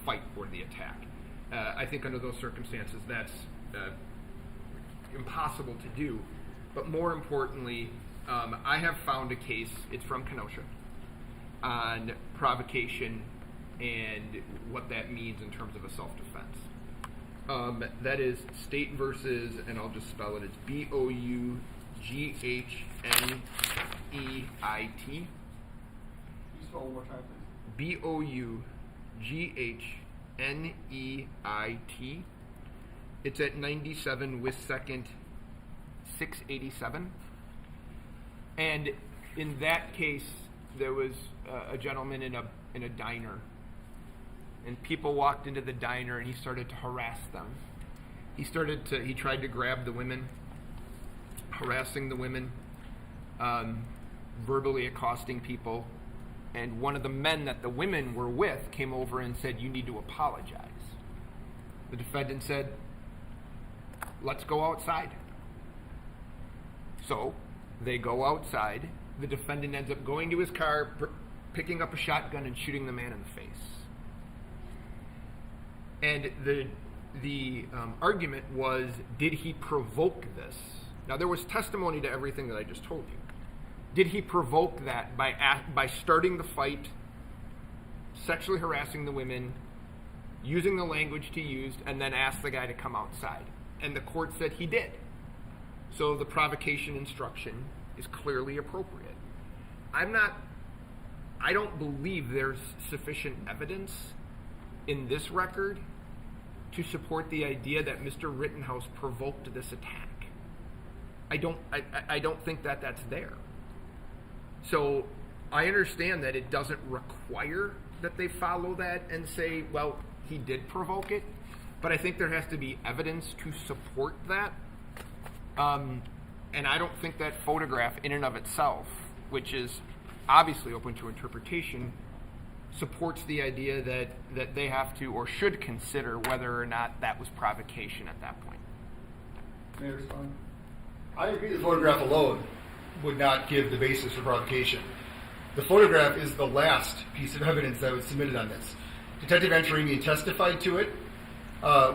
fight or the attack. I think under those circumstances that's impossible to do. But more importantly, I have found a case, it's from Kenosha, on provocation and what that means in terms of a self-defense. That is State versus, and I'll just spell it, it's Boughnet. Can you spell one more time, please? Boughnet. It's at 97 West 2nd, 687. And in that case, there was a gentleman in a diner, and people walked into the diner, and he started to harass them. He tried to grab the women, harassing the women, verbally accosting people, and one of the men that the women were with came over and said, "You need to apologize." The defendant said, "Let's go outside." So they go outside. The defendant ends up going to his car, picking up a shotgun and shooting the man in the face. And the argument was, did he provoke this? Now, there was testimony to everything that I just told you. Did he provoke that by starting the fight, sexually harassing the women, using the language he used, and then ask the guy to come outside? And the court said he did. So the provocation instruction is clearly appropriate. I don't believe there's sufficient evidence in this record to support the idea that Mr. Rittenhouse provoked this attack. I don't think that that's there. So I understand that it doesn't require that they follow that and say, well, he did provoke it, but I think there has to be evidence to support that. And I don't think that photograph in and of itself, which is obviously open to interpretation, supports the idea that they have to or should consider whether or not that was provocation at that point. May I respond? I agree the photograph alone would not give the basis for provocation. The photograph is the last piece of evidence that was submitted on this. Detective Antorini testified to it.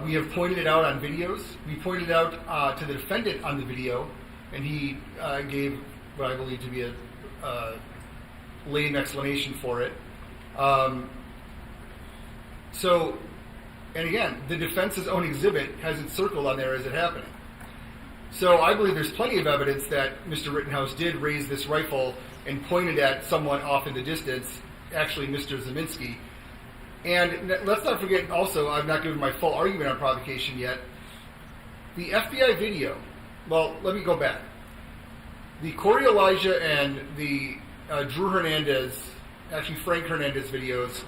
We have pointed it out on videos. We pointed out to the defendant on the video, and he gave what I believe to be a lame explanation for it. And again, the defense's own exhibit has it circled on there as it happening. So I believe there's plenty of evidence that Mr. Rittenhouse did raise this rifle and pointed at someone off in the distance, actually Mr. Zeminski. And let's not forget also, I've not given my full argument on provocation yet, the FBI video. Well, let me go back. The Corey Elijah and the Drew Hernandez, actually Frank Hernandez videos,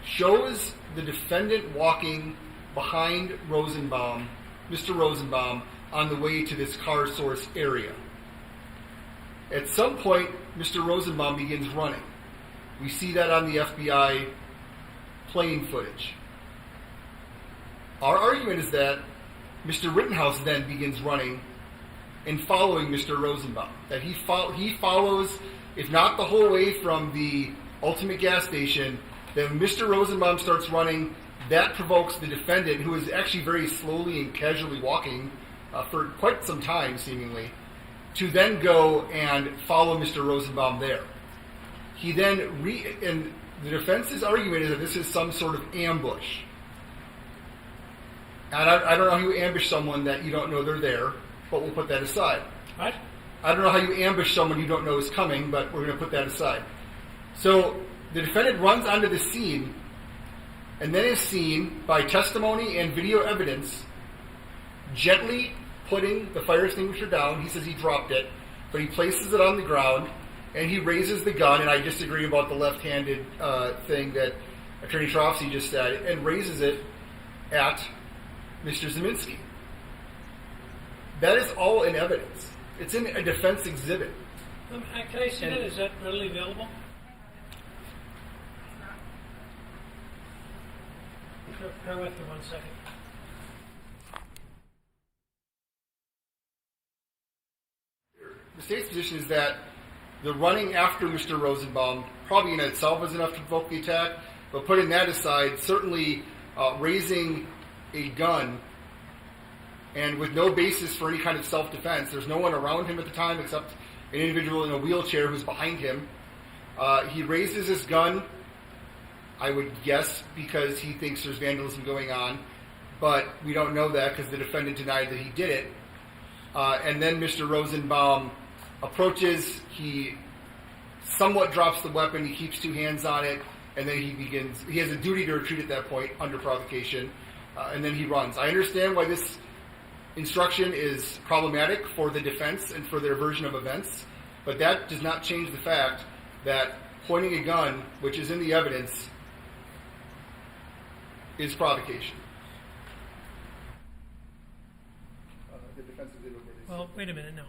shows the defendant walking behind Rosenbaum, Mr. Rosenbaum, on the way to this car source area. At some point, Mr. Rosenbaum begins running. We see that on the FBI plane footage. Our argument is that Mr. Rittenhouse then begins running and following Mr. Rosenbaum. That he follows, if not the whole way from the Ultimate gas station, then Mr. Rosenbaum starts running. That provokes the defendant, who is actually very slowly and casually walking for quite some time, seemingly, to then go and follow Mr. Rosenbaum there. He then, and the defense's argument is that this is some sort of ambush. And I don't know how you ambush someone that you don't know they're there, but we'll put that aside. What? I don't know how you ambush someone you don't know is coming, but we're going to put that aside. So the defendant runs onto the scene and then is seen by testimony and video evidence gently putting the fire extinguisher down. He says he dropped it, but he places it on the ground and he raises the gun, and I disagree about the left-handed thing that Attorney Trofsky just said, and raises it at Mr. Zeminski. That is all in evidence. It's in a defense exhibit. Can I see that? Is that readily available? Bear with me 1 second. The state's position is that the running after Mr. Rosenbaum probably in itself is enough to provoke the attack, but putting that aside, certainly raising a gun and with no basis for any kind of self-defense. There's no one around him at the time except an individual in a wheelchair who's behind him. He raises his gun, I would guess, because he thinks there's vandalism going on, but we don't know that because the defendant denied that he did it. And then Mr. Rosenbaum approaches, he somewhat drops the weapon, he keeps two hands on it, and then he has a duty to retreat at that point under provocation, and then he runs. I understand why this instruction is problematic for the defense and for their version of events, but that does not change the fact that pointing a gun, which is in the evidence, is provocation. The defense is able to get this. Well, wait a minute now.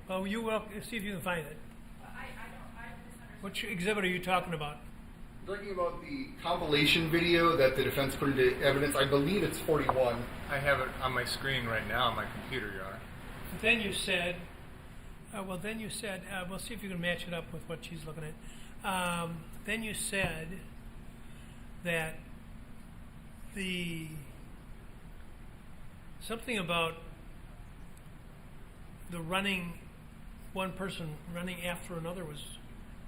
Oh, you see if you can find it. Which exhibit are you talking about? Talking about the compilation video that the defense put into evidence, I believe it's 41. I have it on my screen right now on my computer, Your Honor. Then you said, we'll see if you can match it up with what she's looking at. Then you said that something about the one person running after another was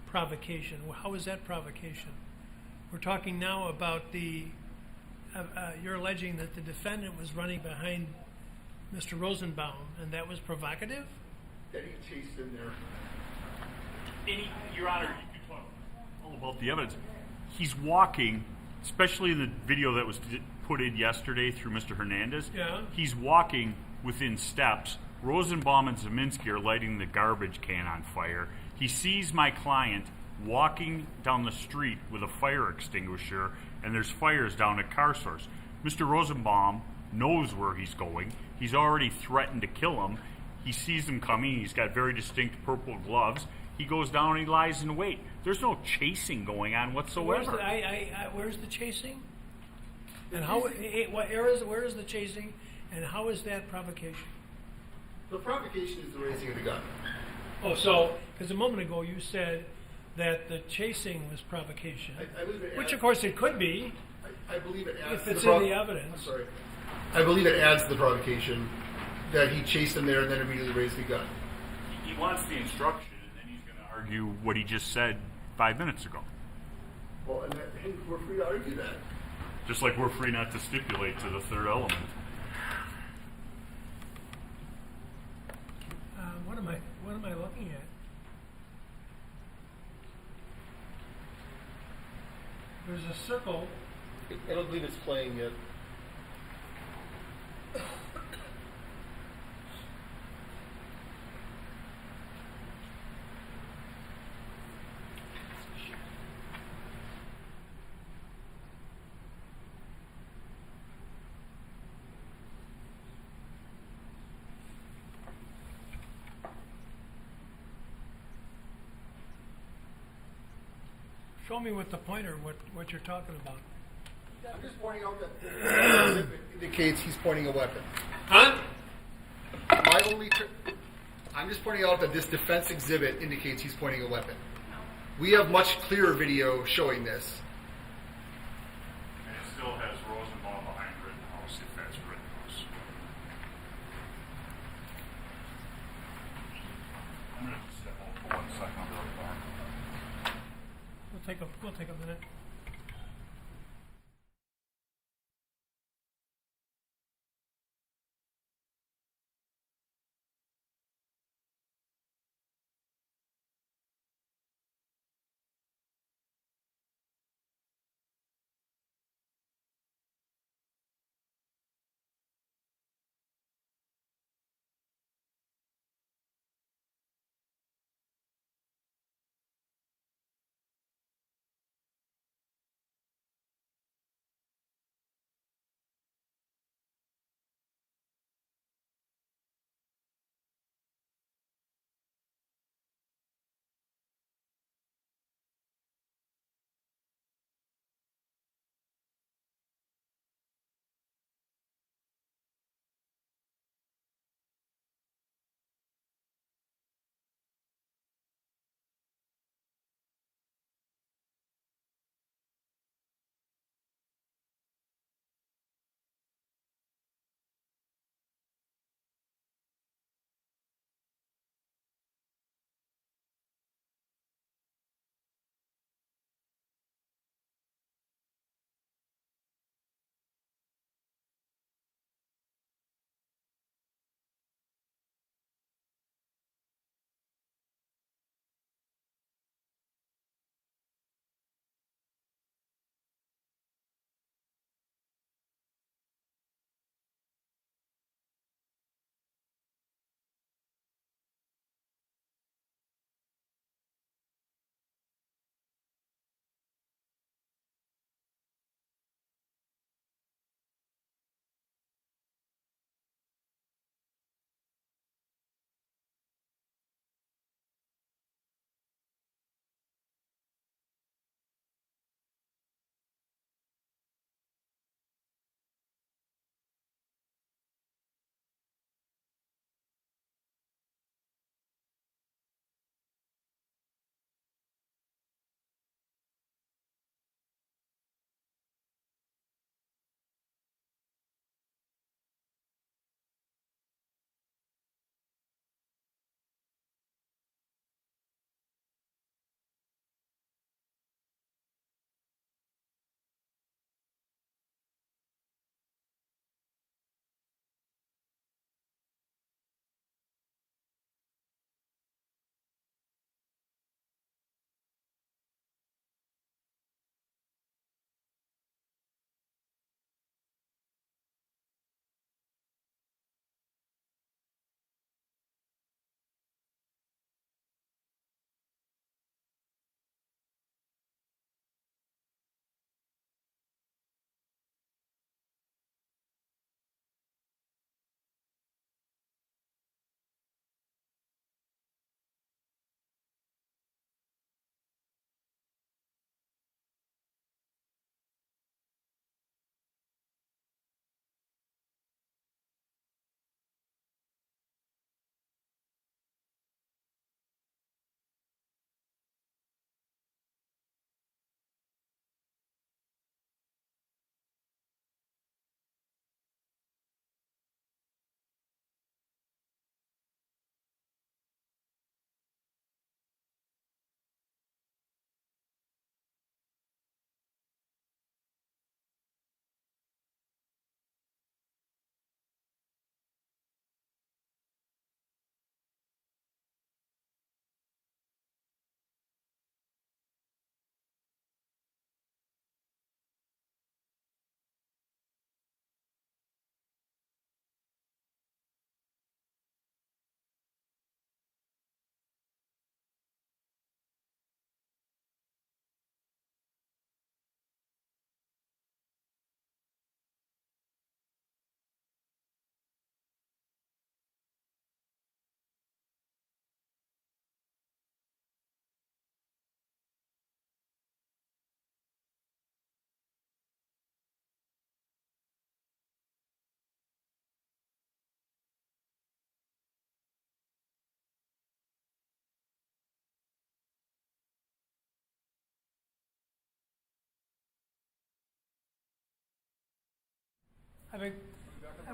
provocation. Well, how is that provocation? We're talking now about you're alleging that the defendant was running behind Mr. Rosenbaum, and that was provocative? That he chased him there. Your Honor, you can talk all about the evidence. He's walking, especially in the video that was put in yesterday through Mr. Hernandez. Yeah. He's walking within steps. Rosenbaum and Zeminski are lighting the garbage can on fire. He sees my client walking down the street with a fire extinguisher, and there's fires down at Car Source. Mr. Rosenbaum knows where he's going. He's already threatened to kill him. He sees him coming. He's got very distinct purple gloves. He goes down and he lies in wait. There's no chasing going on whatsoever. Where's the chasing? And how? Where is the chasing? And how is that provocation? The provocation is the raising of the gun. Oh, so because a moment ago you said that the chasing was provocation, I believe it which adds, of course it could be I believe it adds if to it's the in the evidence. I'm sorry. I believe it adds to the provocation that he chased him there and then immediately raised the gun. He wants the instruction, and then he's going to argue what he just said 5 minutes ago. Well, and we're free to argue that. Just like we're free not to stipulate to the third element. What am I looking at? There's a circle. I don't believe it's playing yet. Show me with the pointer what you're talking about. I'm just pointing out that it indicates he's pointing a weapon. Huh? I'm just pointing out that this defense exhibit indicates he's pointing a weapon. We have much clearer video showing this. And it still has Rosenbaum behind Rittenhouse, if that's Rittenhouse. I'm going to step out for 1 second. I'll be right back. We'll take a minute.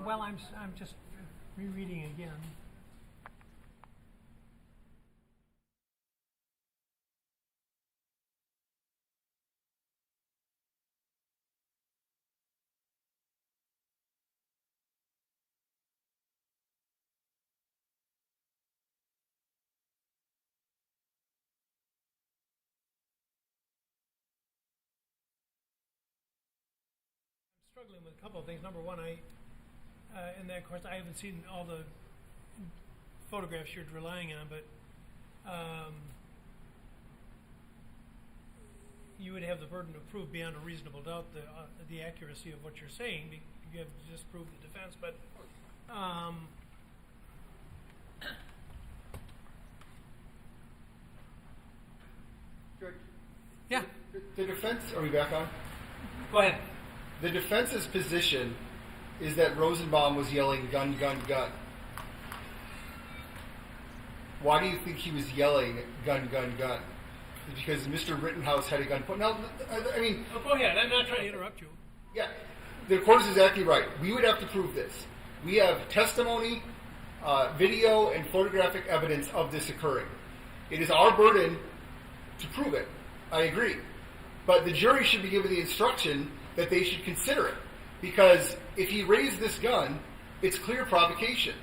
well, I'm just rereading again. Struggling with a couple of things. Number one, and then of course I haven't seen all the photographs you're relying on, but you would have the burden to prove beyond a reasonable doubt the accuracy of what you're saying. You have to disprove the defense, but yeah. The defense. Are we back on? Go ahead. The defense's position is that Rosenbaum was yelling "gun, gun, gun." Why do you think he was yelling "gun, gun, gun"? Because Mr. Rittenhouse had a gun. Now, I mean, Go ahead. I'm not trying to interrupt you. yeah, the court is exactly right. We would have to prove this. We have testimony, video, and photographic evidence of this occurring. It is our burden to prove it. I agree. But the jury should be given the instruction that they should consider it. Because if he raised this gun, it's clear provocation.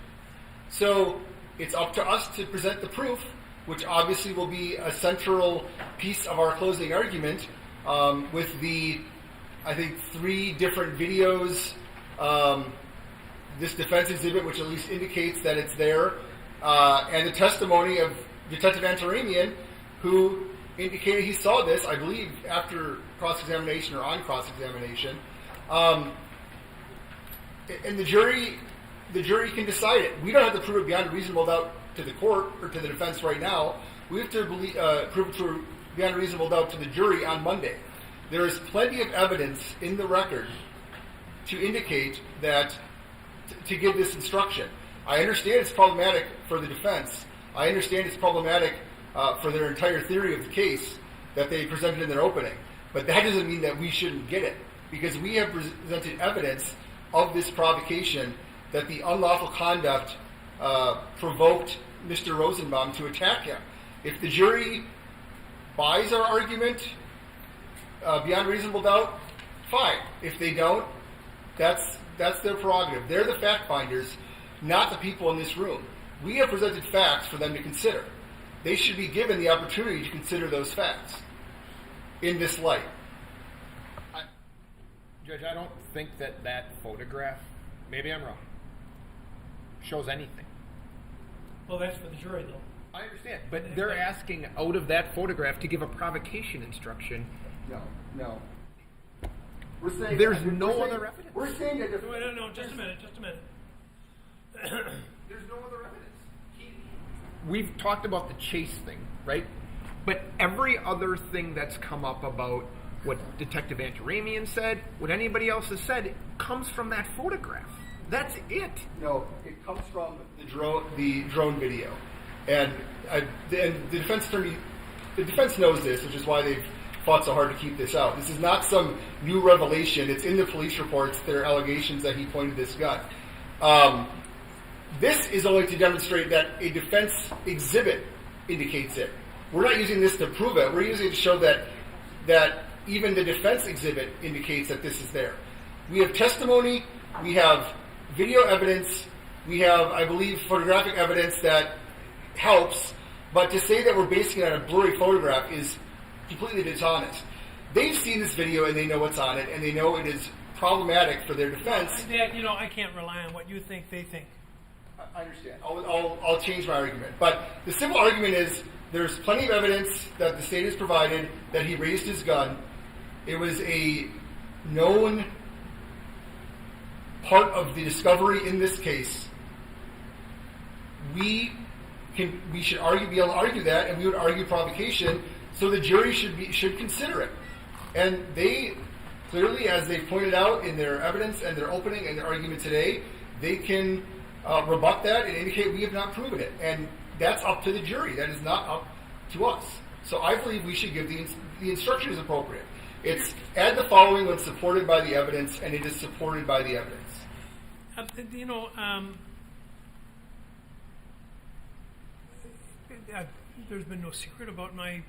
So it's up to us to present the proof, which obviously will be a central piece of our closing argument, with the, I think, 3 different videos, this defense exhibit, which at least indicates that it's there, and the testimony of Detective Antaramian, who indicated he saw this, I believe, after cross-examination or on cross-examination. And the jury can decide it. We don't have to prove it beyond a reasonable doubt to the court or to the defense right now. We have to prove it beyond a reasonable doubt to the jury on Monday. There is plenty of evidence in the record to indicate that, to give this instruction. I understand it's problematic for the defense. I understand it's problematic for their entire theory of the case that they presented in their opening. But that doesn't mean that we shouldn't get it, because we have presented evidence of this provocation, that the unlawful conduct provoked Mr. Rosenbaum to attack him. If the jury buys our argument beyond reasonable doubt, fine. If they don't, that's their prerogative. They're the fact finders, not the people in this room. We have presented facts for them to consider. They should be given the opportunity to consider those facts in this light. Judge, I don't think that photograph, maybe I'm wrong, shows anything. Well, that's for the jury, though. I understand, but they're asking out of that photograph to give a provocation instruction. No. We're saying There's no other evidence. We're saying that No, just a minute. There's no other evidence. We've talked about the chase thing, right? But every other thing that's come up about what Detective Antaramian said, what anybody else has said, comes from that photograph. That's it. No, it comes from the drone video, and the defense attorney, the defense knows this, which is why they've fought so hard to keep this out. This is not some new revelation. It's in the police reports. There are allegations that he pointed this gun. This is only to demonstrate that a defense exhibit indicates it. We're not using this to prove it. We're using it to show that even the defense exhibit indicates that this is there. We have testimony. We have video evidence. We have, I believe, photographic evidence that helps. But to say that we're basing it on a blurry photograph is completely dishonest. They've seen this video and they know what's on it, and they know it is problematic for their defense. I can't rely on what you think they think. I understand. I'll change my argument. But the simple argument is there's plenty of evidence that the state has provided that he raised his gun. It was a known part of the discovery in this case. We should be able to argue that, and we would argue provocation, so the jury should consider it. And they clearly, as they've pointed out in their evidence and their opening and their argument today, they can rebut that and indicate we have not proven it. And that's up to the jury. That is not up to us. So I believe we should give the instruction is appropriate. It's add the following when supported by the evidence, and it is supported by the evidence. You know, there's been no secret about my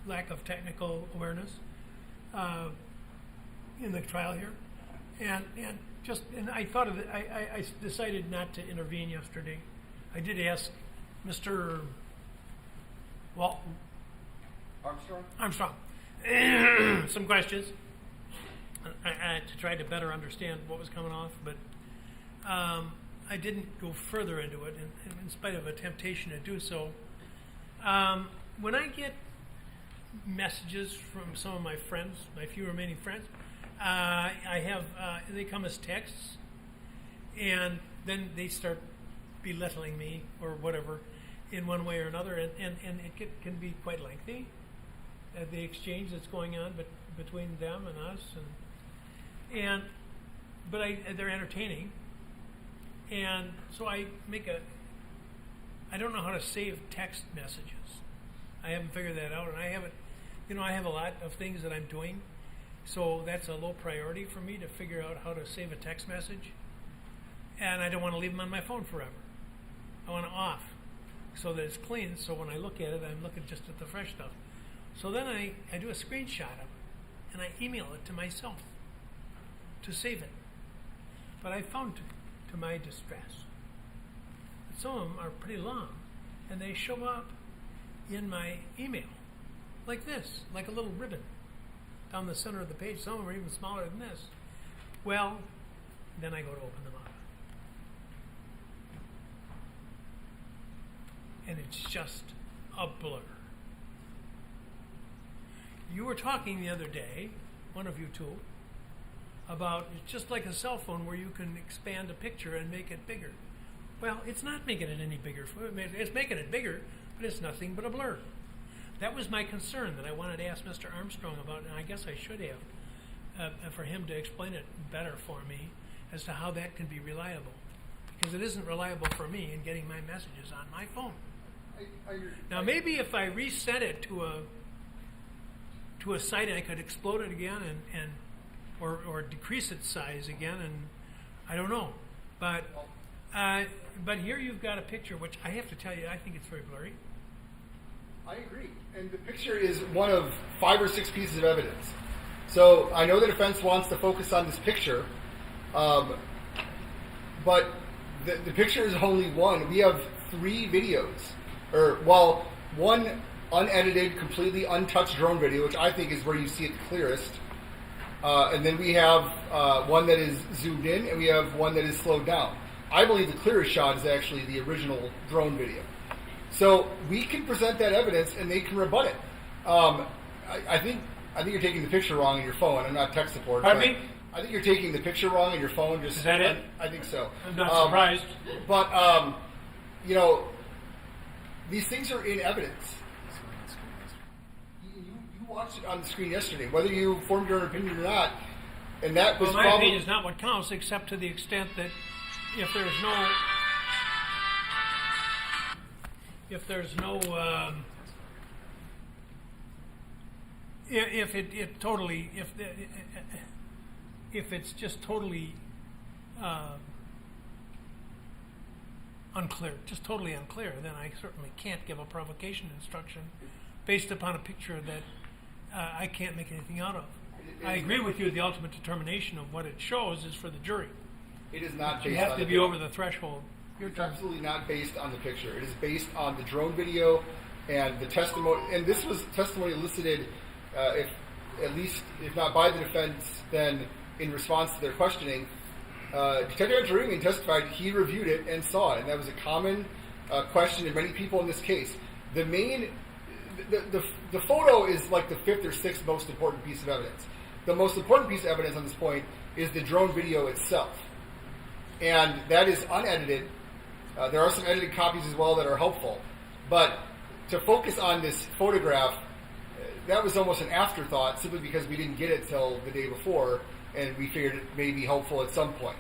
lack of technical awareness in the trial here, and I thought of it. I decided not to intervene yesterday. I did ask Mr. Armstrong some questions to try to better understand what was coming off, but I didn't go further into it in spite of a temptation to do so. When I get messages from some of my friends, my few remaining friends, they come as texts, and then they start belittling me or whatever in one way or another, and it can be quite lengthy, the exchange that's going on between them and us, but they're entertaining, and so I don't know how to save text messages. I haven't figured that out, and I have a lot of things that I'm doing, so that's a low priority for me to figure out how to save a text message, and I don't want to leave them on my phone forever. I want it off so that it's clean, so when I look at it, I'm looking just at the fresh stuff. So then I do a screenshot of it, and I email it to myself to save it. But I found, to my distress, that some of them are pretty long, and they show up in my email like this, like a little ribbon down the center of the page. Some of them are even smaller than this. Well, then I go to open them up, and it's just a blur. You were talking the other day, one of you two, about it's just like a cell phone where you can expand a picture and make it bigger. Well, it's not making it any bigger. It's making it bigger, but it's nothing but a blur. That was my concern that I wanted to ask Mr. Armstrong about, and I guess I should have, for him to explain it better for me as to how that can be reliable. Because it isn't reliable for me in getting my messages on my phone. Now, maybe if I reset it to a site, I could explode it again or decrease its size again, and I don't know. But here you've got a picture, which I have to tell you, I think it's very blurry. I agree. And the picture is one of 5 or 6 pieces of evidence. So I know the defense wants to focus on this picture, but the picture is only one. We have 3 videos. One unedited, completely untouched drone video, which I think is where you see it the clearest. And then we have one that is zoomed in, and we have one that is slowed down. I believe the clearest shot is actually the original drone video. So we can present that evidence, and they can rebut it. I think you're taking the picture wrong on your phone. I'm not tech support. Pardon me? I think you're taking the picture wrong on your phone. Is that it? I think so. I'm not surprised. But these things are in evidence. You watched it on the screen yesterday, whether you formed your own opinion or not, and that was my opinion is not what counts, except to the extent that if it's just totally unclear, then I certainly can't give a provocation instruction based upon a picture that I can't make anything out of. I agree with you. The ultimate determination of what it shows is for the jury. It is not based you have on to the be over the threshold. It's absolutely not based on the picture. It is based on the drone video and the testimony. And this was testimony elicited, if not by the defense, then in response to their questioning. Detective Antaremian testified he reviewed it and saw it, and that was a common question to many people in this case. The photo is like the 5th or 6th most important piece of evidence. The most important piece of evidence on this point is the drone video itself, and that is unedited. There are some edited copies as well that are helpful, but to focus on this photograph, that was almost an afterthought simply because we didn't get it till the day before, and we figured it may be helpful at some point.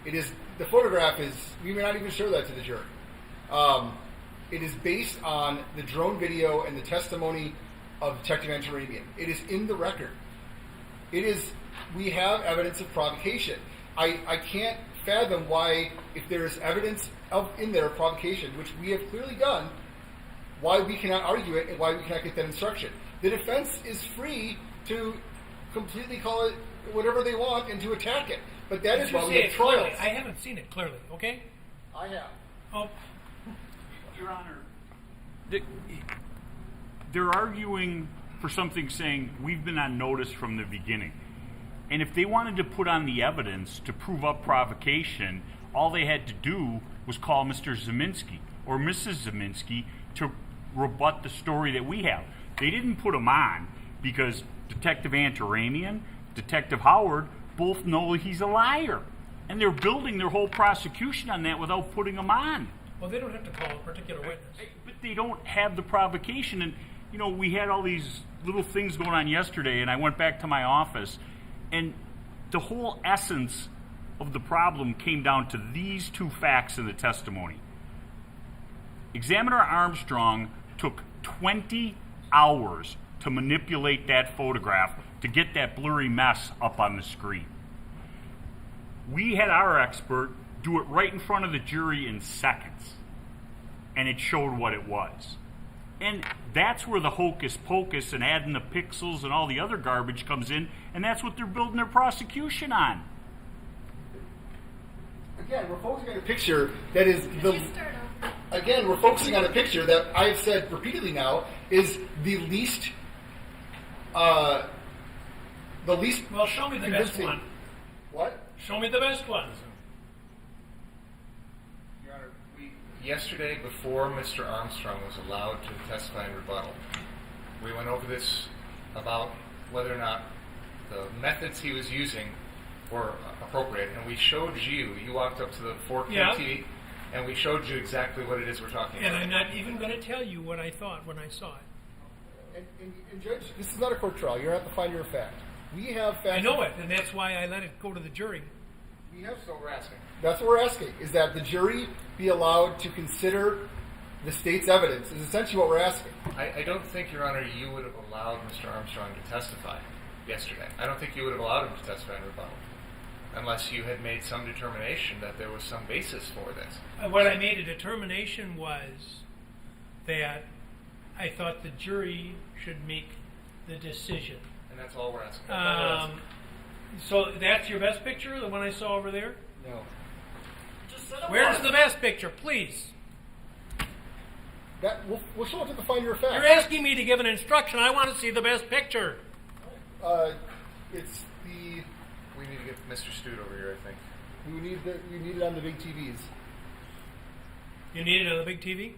The photograph is, we may not even show that to the jury. It is based on the drone video and the testimony of Detective Antaremian. It is in the record. We have evidence of provocation. I can't fathom why, if there's evidence in there of provocation, which we have clearly done, why we cannot argue it and why we cannot get that instruction. The defense is free to completely call it whatever they want and to attack it. But that is why we have trials. I haven't seen it clearly, okay? I have. Oh, Your Honor, they're arguing for something saying we've been on notice from the beginning. And if they wanted to put on the evidence to prove up provocation, all they had to do was call Mr. Zeminski or Mrs. Zeminski to rebut the story that we have. They didn't put them on because Detective Antaramian, Detective Howard both know he's a liar. And they're building their whole prosecution on that without putting them on. well, they don't have to call a particular witness. But they don't have the provocation. And, you know, we had all these little things going on yesterday, and I went back to my office, and the whole essence of the problem came down to these two facts in the testimony. Examiner Armstrong took 20 hours to manipulate that photograph to get that blurry mess up on the screen. We had our expert do it right in front of the jury in seconds, and it showed what it was. And that's where the hocus pocus and adding the pixels and all the other garbage comes in, and that's what they're building their prosecution on. Again, we're focusing on a picture that is the. Again, we're focusing on a picture that I've said repeatedly now is the least. The least. Well, show me the best convincing. one. What? Show me the best one. Your Honor, yesterday, before Mr. Armstrong was allowed to testify in rebuttal, we went over this about whether or not the methods he was using were appropriate, and we showed you. You walked up to the 4K Yeah. TV, and we showed you exactly what it is we're talking And about. I'm not even going to tell you what I thought when I saw it. And Judge, this is not a court trial. You're not the finder of fact. We have facts. I know it, and that's why I let it go to the jury. We have. So we're asking. That's what we're asking: is that the jury be allowed to consider the state's evidence? Is essentially what we're asking. I don't think, Your Honor, you would have allowed Mr. Armstrong to testify yesterday. I don't think you would have allowed him to testify in rebuttal unless you had made some determination that there was some basis for this. What I made a determination was that I thought the jury should make the decision. And that's all we're asking. That's all we're asking. So that's your best picture, the one I saw over there? No. Where's the best picture, please? That we'll show it to the finder of fact. You're asking me to give an instruction. I want to see the best picture. It's the. We need to get Mr. Stute over here, I think. We need it on the big TVs. You need it on the big TV?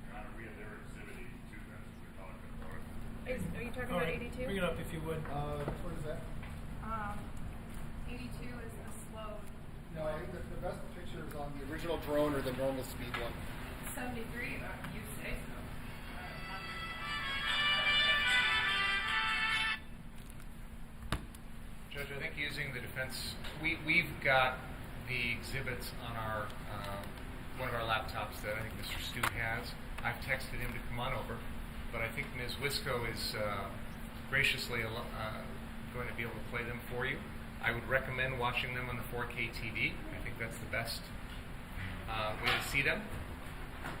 Your Honor, we have their exhibit 82, that's what we're talking about. Are you talking All about right, 82? bring it up if you would. What is that? 82 is the slow. No, I think the best picture is on the original drone or the normal speed one. 73, you say so. Judge, I think using the defense, we've got the exhibits on our one of our laptops that I think Mr. Stute has. I've texted him to come on over, but I think Ms. Wisco is graciously going to be able to play them for you. I would recommend watching them on the 4K TV. I think that's the best way to see them.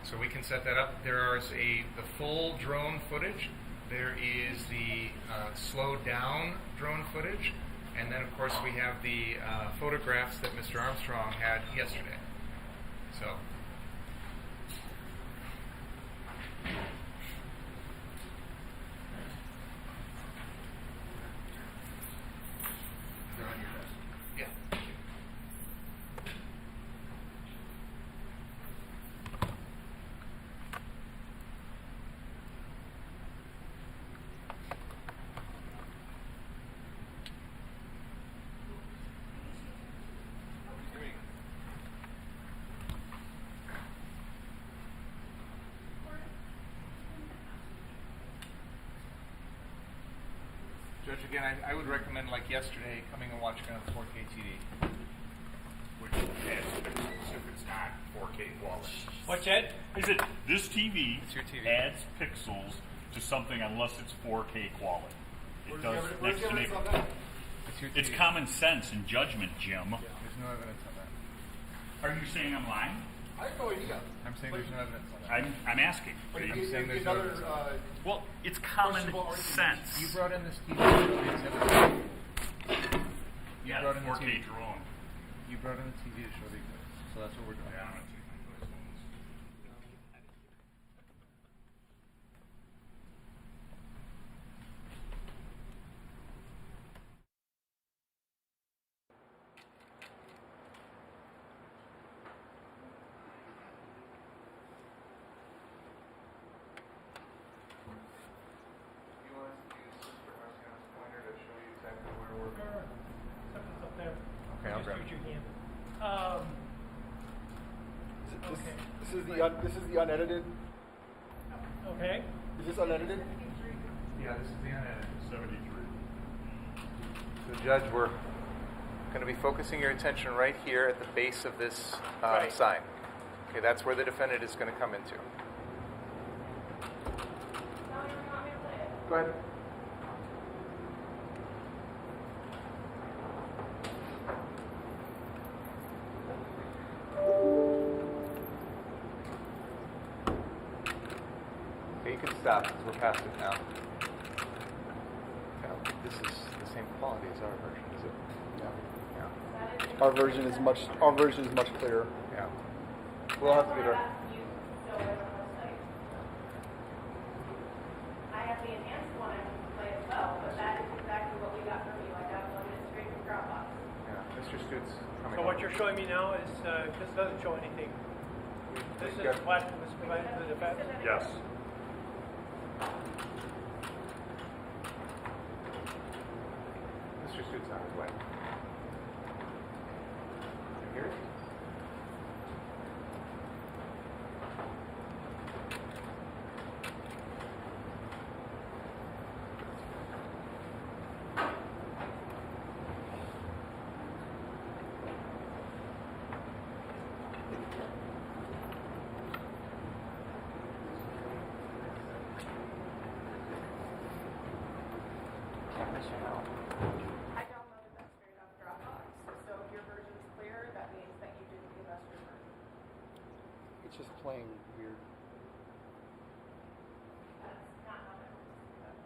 So we can set that up. There is the full drone footage. There is the slowed down drone footage. And then, of course, we have the photographs that Mr. Armstrong had yesterday. Judge, again, I would recommend, like yesterday, coming and watching on 4K TV. Which adds pixels if it's not 4K quality. What's that? Is it this TV, It's your TV. adds pixels to something unless it's 4K quality? It does Where's next the to me. evidence on that? It's your TV. It's common sense and judgment, Jim. There's no evidence on that. Are you saying I'm lying? I have no idea. I'm saying there's no evidence on that. I'm asking. But I'm you saying get there's no another, evidence. Well, it's common Questionable argument. sense. You brought in this TV to show the exhibits. Yeah, brought in the 4K TV. drone. You brought in the TV to show the exhibits. So that's what we're doing. Yeah, I'm gonna take my first ones. You want us to use Mr. Marciano's pointer to show you exactly where we're going? Something's up there. Okay, I'll Just grab use it. your hand. Okay. This is the unedited. Okay. Is this unedited? Yeah, this is the unedited. 73. So, Judge, we're going to be focusing your attention right here at the base of this Right. sign. Okay, that's where the defendant is going to come into. Go ahead. Okay, you can stop because we're past it now. I don't think this is the same quality as our version, is it? Yeah. Our version is much clearer. Yeah. We'll have to get our. I have the enhanced one I can play as well, but that is exactly what we got from you. I downloaded it straight from Dropbox. Yeah, Mr. Stutz coming. So what you're showing me now is, this doesn't show anything. This is what was provided to the defense? Yes. Mr. Stutz on his way. You hear it? I downloaded that straight off Dropbox. So if your version's clear, that means that you didn't give us your version. It's just plain weird. That's not how that works.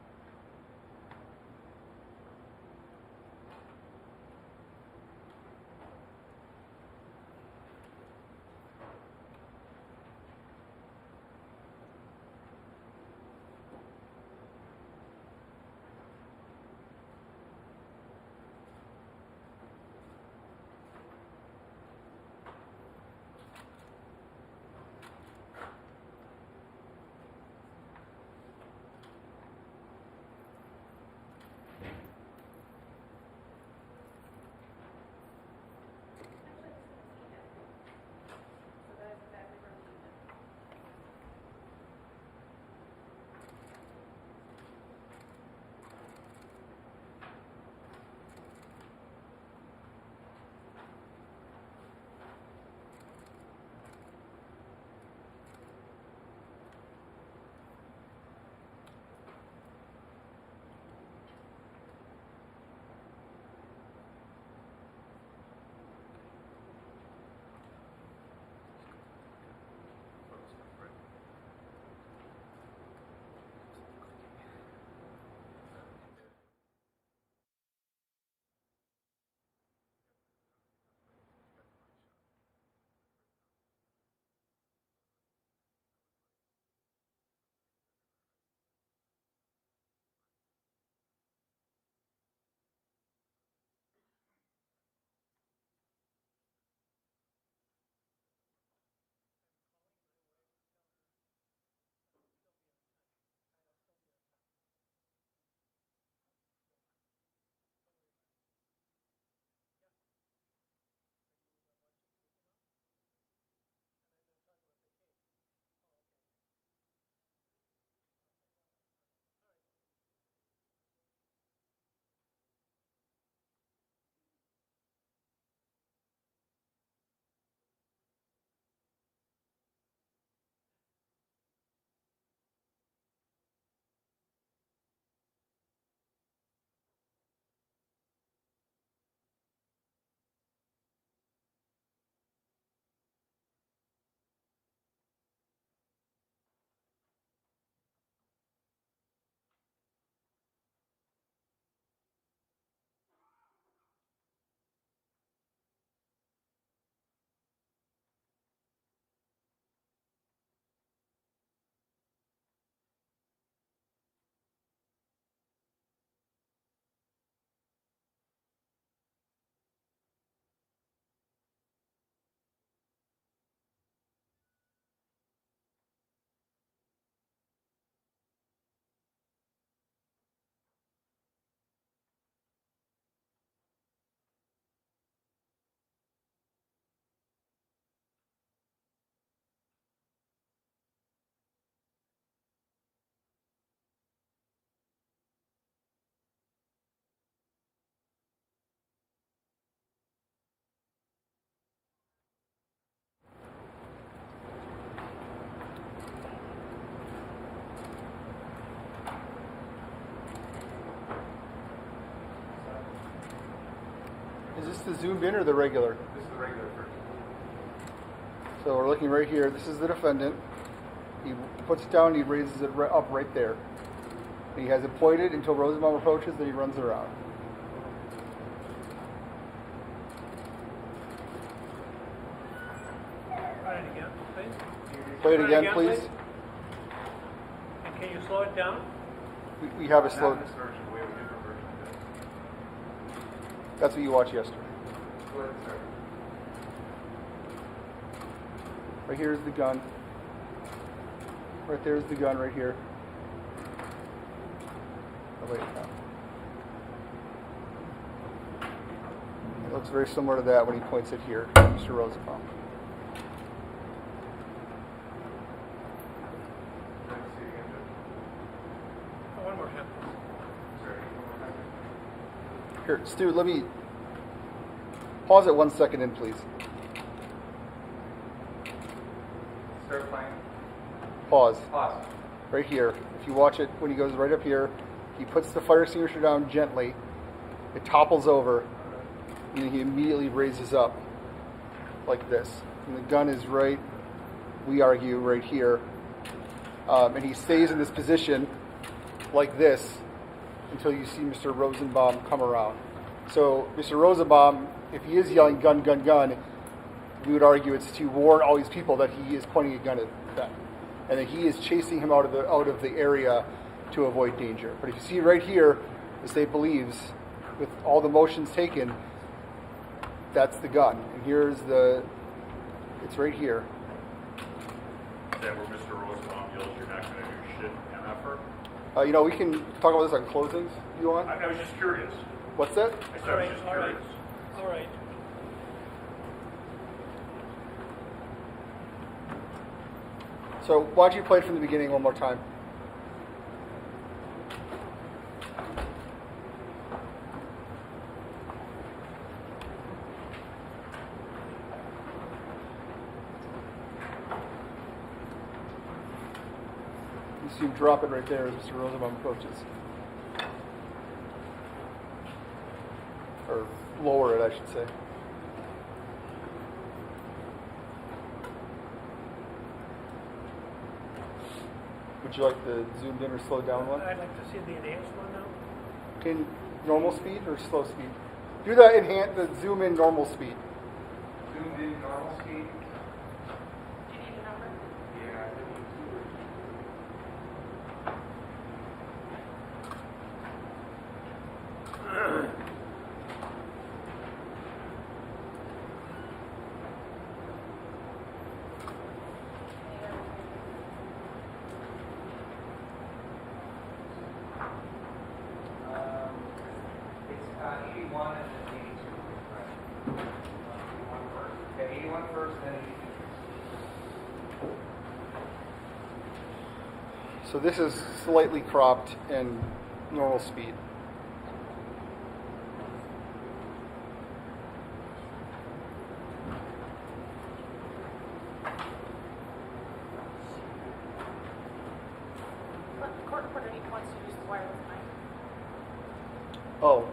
the zoomed in or the regular? This is the regular version. So we're looking right here. This is the defendant. He puts it down. He raises it up right there. And he has it pointed until Rosenbaum approaches. Then he runs around. Try it again, please. Play it Try again, please. And can you slow it down? We have a slow. Not this version. We have a different version of this. That's what you watched yesterday. Go ahead and start. Right here is the gun. Right there is the gun right here. Oh, wait, no. It looks very similar to that when he points it here, Mr. Rosenbaum. Let's see again, Judge. Oh, one more time. Sorry, one more time. Here, Stu, let me pause it 1 second in, please. Start playing. Pause. Pause. Right here. If you watch it, when he goes right up here, he puts the fire extinguisher down gently. It topples over, and then he immediately raises up like this. And the gun is right, we argue, right here. And he stays in this position like this until you see Mr. Rosenbaum come around. So Mr. Rosenbaum, if he is yelling gun, gun, gun, we would argue it's to warn all these people that he is pointing a gun at them, and that he is chasing him out of the area to avoid danger. But if you see right here, the state believes, with all the motions taken, that's the gun. And here's it's right here. Is that where Mr. Rosenbaum yells, "You're not going to do shit, MFer"? We can talk about this on closings. You want? I was just curious. What's that? I said I All was right, just all right, curious. all right. So why don't you play it from the beginning one more time? You see him drop it right there as Mr. Rosenbaum approaches. Or lower it, I should say. Would you like the zoomed in or slowed down one? I'd like to see the enhanced one now. In normal speed or slow speed? Do the zoom in normal speed. Zoomed in normal speed. Do you need a number? Yeah, I think It's 81 and then 82. Right. 81 first. Okay, 81 first, then 82. So this is slightly cropped and normal speed. But the court reporter wants to use the wireless mic. Oh,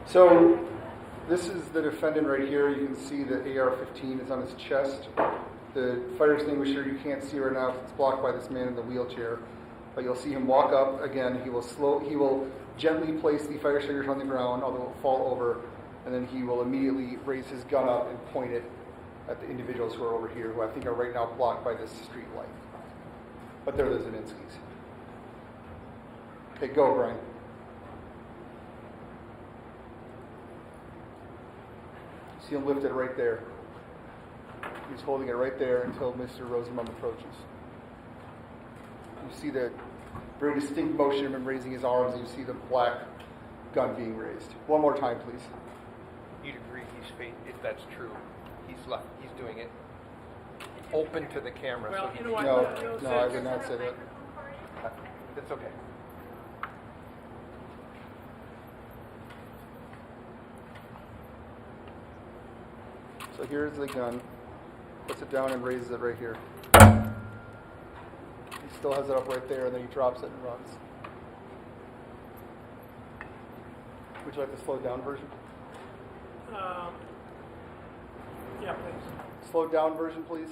so this is the defendant right here. You can see the AR-15 is on his chest. The fire extinguisher you can't see right now because it's blocked by this man in the wheelchair. But you'll see him walk up again. He will gently place the fire extinguisher on the ground, although it will fall over, and then he will immediately raise his gun up and point it at the individuals who are over here, who I think are right now blocked by this street light. But they're the Zeninskis. Okay, go, Brian. See him lift it right there. He's holding it right there until Mr. Rosenbaum approaches. You see the very distinct motion of him raising his arms, and you see the black gun being raised. One more time, please. You'd agree if that's true. He's doing it. open to the camera. Well, so you know what? No, I would not say that. It's okay. So here's the gun. Puts it down and raises it right here. He still has it up right there, and then he drops it and runs. Would you like the slowed down version? Yeah, please. Slowed down version, please.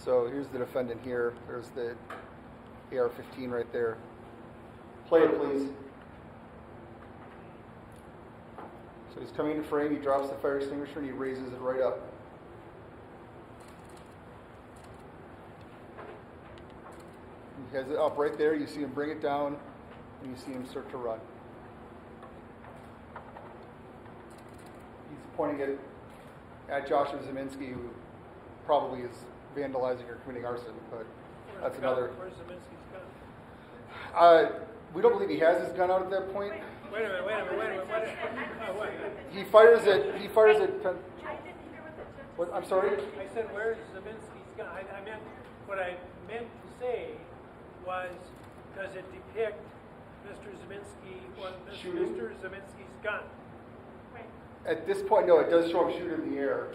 So here's the defendant here. There's the AR-15 right there. Play it, please. So he's coming into frame. He drops the fire extinguisher and he raises it right up. He has it up right there. You see him bring it down, and you see him start to run. He's pointing it at Joshua Zeminski, who probably is vandalizing or committing arson, but that's another. Where's Zeminski's gun? We don't believe he has his gun out at that point. Wait a minute. Wait. He fires it. I didn't hear what the judge. I'm sorry. I said, where's Zeminski's gun? What I meant to say was, does it depict Mr. Zeminski or Shooting? Mr. Zeminski's gun? Right. At this point, no. It does show him shoot in the air.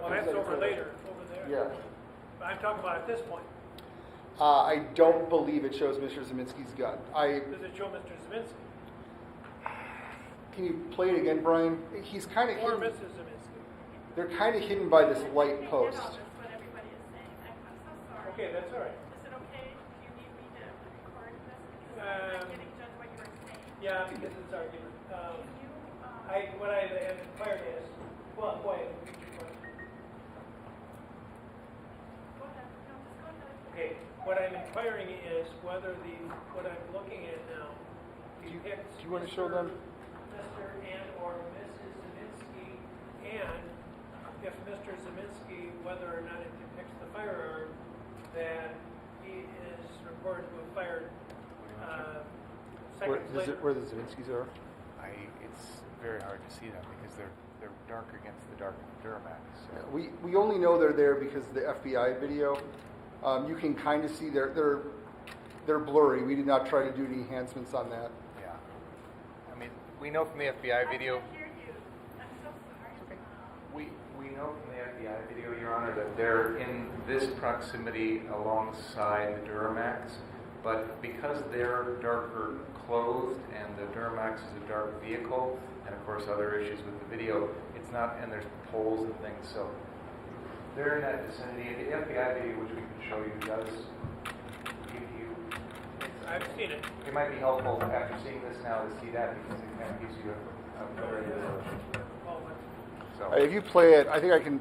Oh, that's over later, over there. Yeah. But I'm talking about at this point. I don't believe it shows Mr. Zeminski's gun. Does it show Mr. Zeminski? Can you play it again, Brian? He's kind of Or hidden. Mrs. Zeminski? They're kind of hidden by this light post. That's what everybody is saying. I'm so sorry. Okay, that's all right. Is it okay? Do you need me to record this? Because I'm Um, getting judge what you were saying. Yeah, because it's argument. Can you, What I have inquired is, well, go ahead. go ahead. No, just go ahead. Okay, what I'm inquiring is whether what I'm looking at now depicts. Do you want to show them? Mr. and or Mrs. Zeminski, and if Mr. Zeminski, whether or not it depicts the firearm that he is reported to have fired seconds later. Where the Zeminskis are? It's very hard to see them because they're dark against the dark Duramax. So. Yeah, we only know they're there because of the FBI video. You can kind of see they're blurry. We did not try to do any enhancements on that. Yeah. I mean, we know from the FBI video. I can't hear you. I'm so sorry. We know from the FBI video, Your Honor, that they're in this proximity alongside the Duramax, but because they're darker clothed and the Duramax is a dark vehicle, and of course other issues with the video, it's not, and there's poles and things, so they're in that vicinity. The FBI video, which we can show you, does give you. I've seen it. It might be helpful after seeing this now to see that because it kind of gives you a better visual. So, If you play it, I think I can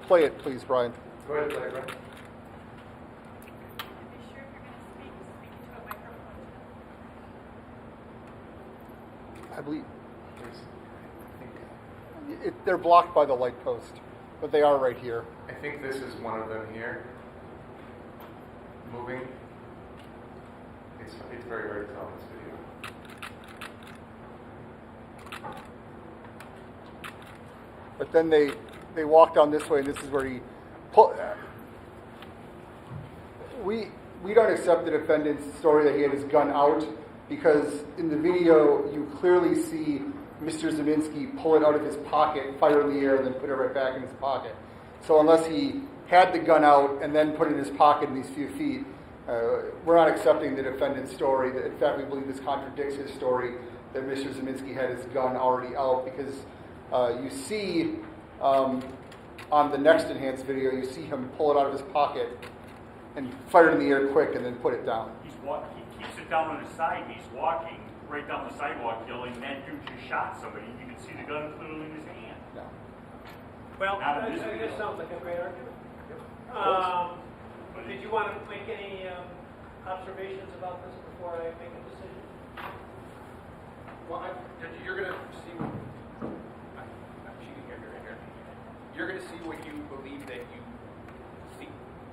play it, please, Brian. go ahead, play it, Brian. And be sure if you're going to speak into a microphone. I believe I think they're blocked by the light post, but they are right here. I think this is one of them here. Moving. It's very hard to tell in this video. But then they walk down this way, and this is where he pull. We don't accept the defendant's story that he had his gun out because in the video you clearly see Mr. Zeminski pull it out of his pocket, fire in the air, and then put it right back in his pocket. So unless he had the gun out and then put it in his pocket in these few feet, we're not accepting the defendant's story. In fact, we believe this contradicts his story that Mr. Zeminski had his gun already out because you see on the next enhanced video, you see him pull it out of his pocket and fire it in the air quick and then put it down. He keeps it down on his side. He's walking right down the sidewalk yelling, "That dude just shot somebody." You can see the gun clearly in his hand. No. Well, Not a this video. sounds like a great argument. Did you want to make any observations about this before I make a decision? Well, you're going to see. I'm cheating here, right here. You're going to see what you believe that you see.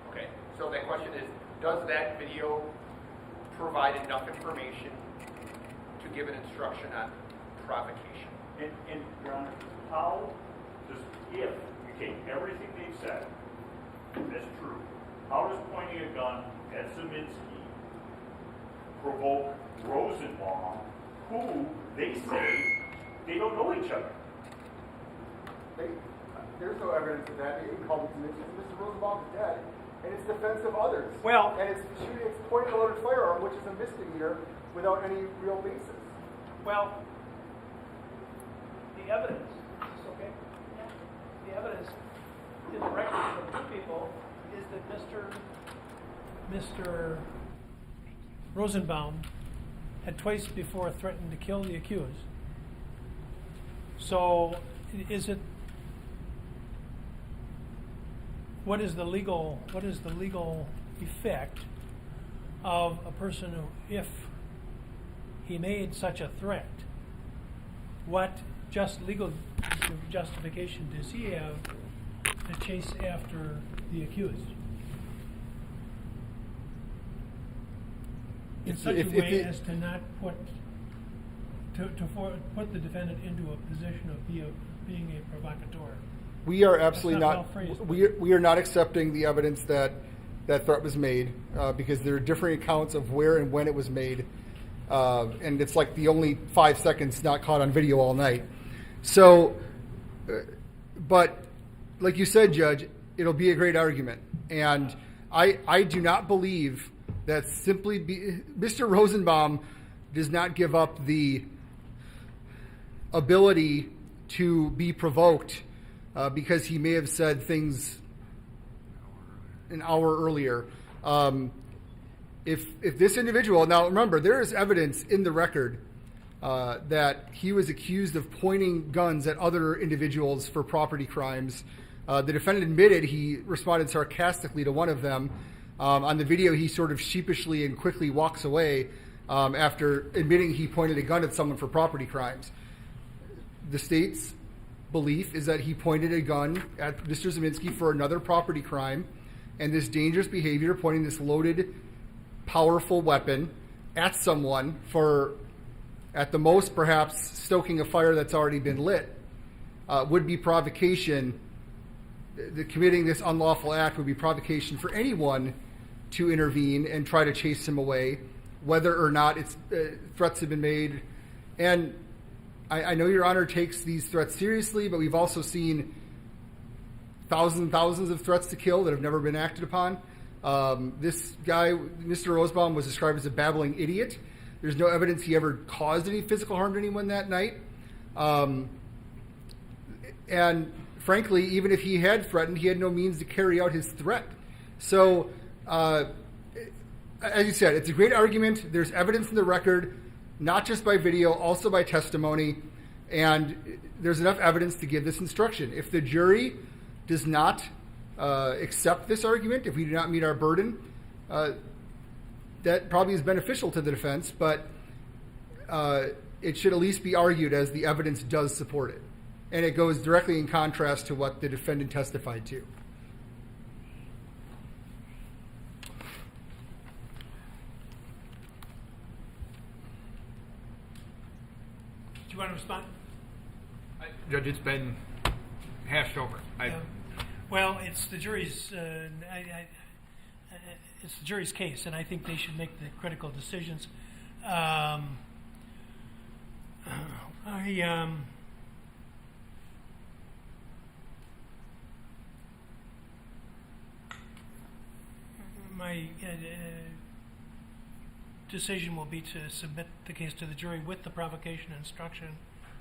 Okay. So that question is: does that video provide enough information to give an instruction on provocation? And Your Honor, how does, if we take everything they've said as true, how does pointing a gun at Zeminski provoke Rosenbaum, who they say they don't know each other? There's no evidence of that. You can call it Mr. Rosenbaum is dead, and it's defense of others. Well- and it's shooting, it's pointing a loaded firearm, which is a misdemeanor without any real basis. Well, the evidence, is this okay? The evidence in the record from two people is that Mr. Rosenbaum had twice before threatened to kill the accused. So, what is the legal effect of a person who, if he made such a threat, what legal justification does he have to chase after the accused in such a way as to not put the defendant into a position of being a provocateur? We are absolutely That's not. well phrased, We are not accepting the evidence that threat was made because there are differing accounts of where and when it was made, and it's like the only 5 seconds not caught on video all night. So, but like you said, Judge, it'll be a great argument, and I do not believe that Mr. Rosenbaum does not give up the ability to be provoked because he may have said things an hour earlier. If this individual, now remember, there is evidence in the record that he was accused of pointing guns at other individuals for property crimes. The defendant admitted he responded sarcastically to one of them. On the video, he sort of sheepishly and quickly walks away after admitting he pointed a gun at someone for property crimes. The state's belief is that he pointed a gun at Mr. Zeminski for another property crime, and this dangerous behavior, pointing this loaded, powerful weapon at someone for, at the most, perhaps stoking a fire that's already been lit, would be provocation. Committing this unlawful act would be provocation for anyone to intervene and try to chase him away, whether or not threats have been made. And I know Your Honor takes these threats seriously, but we've also seen thousands and thousands of threats to kill that have never been acted upon. This guy, Mr. Rosenbaum, was described as a babbling idiot. There's no evidence he ever caused any physical harm to anyone that night. And frankly, even if he had threatened, he had no means to carry out his threat. So, as you said, it's a great argument. There's evidence in the record, not just by video, also by testimony, and there's enough evidence to give this instruction. If the jury does not accept this argument, if we do not meet our burden, that probably is beneficial to the defense, but it should at least be argued as the evidence does support it. And it goes directly in contrast to what the defendant testified to. Do you want to respond? Judge, it's been hashed over. Well, it's the jury's. It's the jury's case, and I think they should make the critical decisions. My decision will be to submit the case to the jury with the provocation instruction,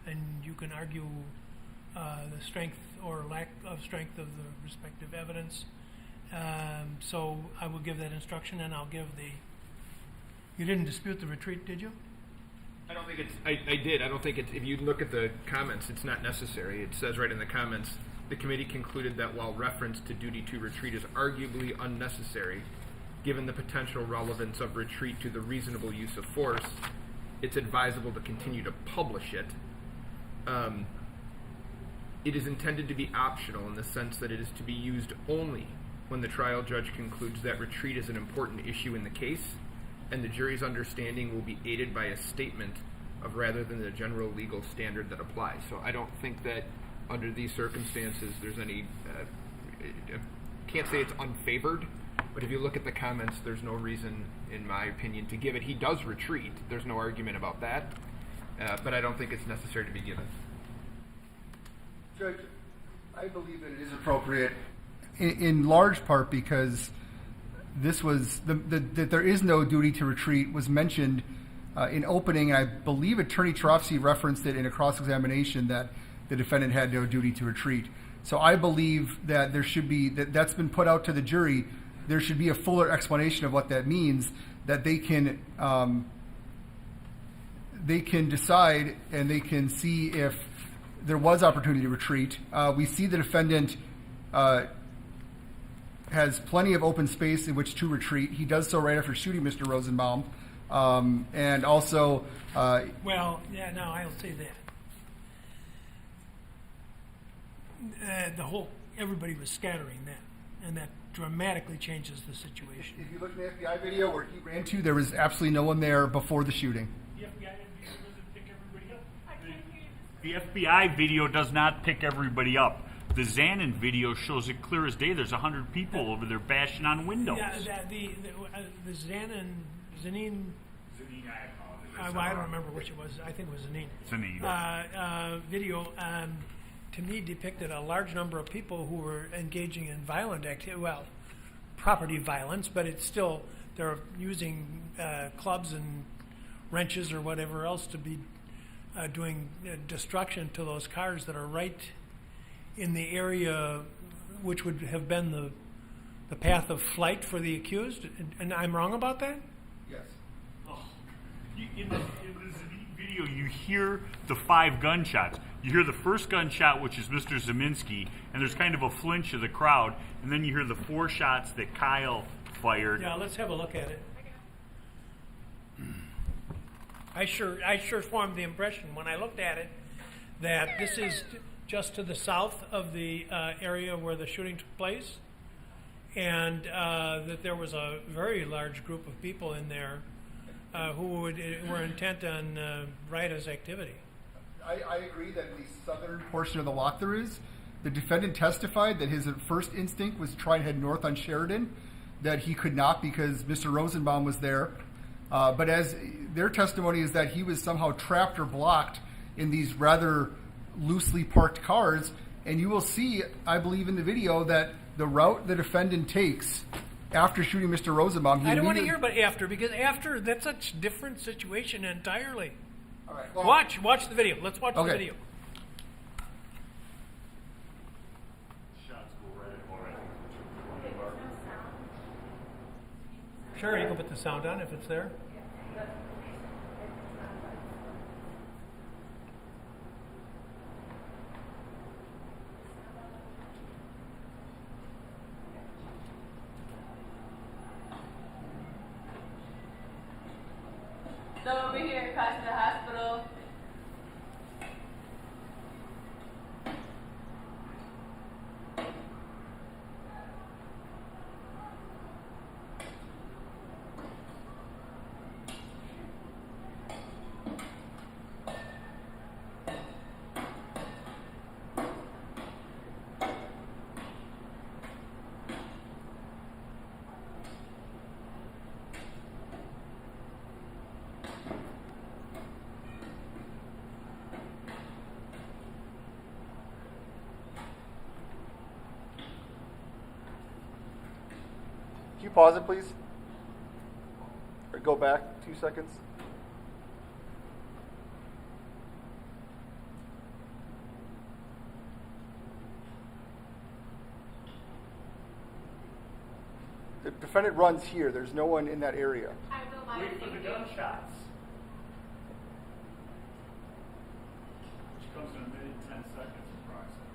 and you can argue the strength or lack of strength of the respective evidence. So I will give that instruction, and I'll give the. You didn't dispute the retreat, did you? I don't think it's. I did. I don't think it's. If you look at the comments, it's not necessary. It says right in the comments, the committee concluded that while reference to duty to retreat is arguably unnecessary, given the potential relevance of retreat to the reasonable use of force, it's advisable to continue to publish it. It is intended to be optional in the sense that it is to be used only when the trial judge concludes that retreat is an important issue in the case, and the jury's understanding will be aided by a statement of rather than the general legal standard that applies. So I don't think that under these circumstances there's any, can't say it's unfavored, but if you look at the comments, there's no reason, in my opinion, to give it. He does retreat. There's no argument about that, but I don't think it's necessary to be given. Judge, I believe that it is appropriate in large part because this was, that there is no duty to retreat was mentioned in opening, and I believe Attorney Trofsky referenced it in a cross-examination that the defendant had no duty to retreat. So I believe that there should be, that's been put out to the jury, there should be a fuller explanation of what that means, that they can decide and they can see if there was opportunity to retreat. We see the defendant has plenty of open space in which to retreat. He does so right after shooting Mr. Rosenbaum. And also... I'll say that. Everybody was scattering then, and that dramatically changes the situation. If you look at the FBI video where he ran to, there was absolutely no one there before the shooting. The FBI video doesn't pick everybody up. The FBI video does not pick everybody up. The Zanin video shows it clear as day. There's 100 people over there bashing on windows. Yeah, the Zanin, I don't remember which it was. I think it was Zanin. Video to me depicted a large number of people who were engaging in violent activity. Well, property violence, but it's still they're using clubs and wrenches or whatever else to be doing destruction to those cars that are right in the area which would have been the path of flight for the accused. And I'm wrong about that? Yes. In the video, you hear the 5 gunshots. You hear the first gunshot, which is Mr. Zeminski, and there's kind of a flinch of the crowd, and then you hear the 4 shots that Kyle fired. Yeah, let's have a look at it. I sure formed the impression when I looked at it that this is just to the south of the area where the shooting took place, and that there was a very large group of people in there who were intent on riotous activity. I agree that in the southern portion of the walk there is. The defendant testified that his first instinct was to try and head north on Sheridan, that he could not because Mr. Rosenbaum was there. But as their testimony is that he was somehow trapped or blocked in these rather loosely parked cars. And you will see, I believe in the video, that the route the defendant takes after shooting Mr. Rosenbaum... I don't want to hear about after, because after, that's a different situation entirely. All right, well, watch the video. Let's watch the video. Sure, you can put the sound on if it's there. So over here across the hospital. Can you pause it, please? Or go back 2 seconds? The defendant runs here. There's no one in that area. Wait for the gunshots. Which comes in a minute, 10 seconds approximately.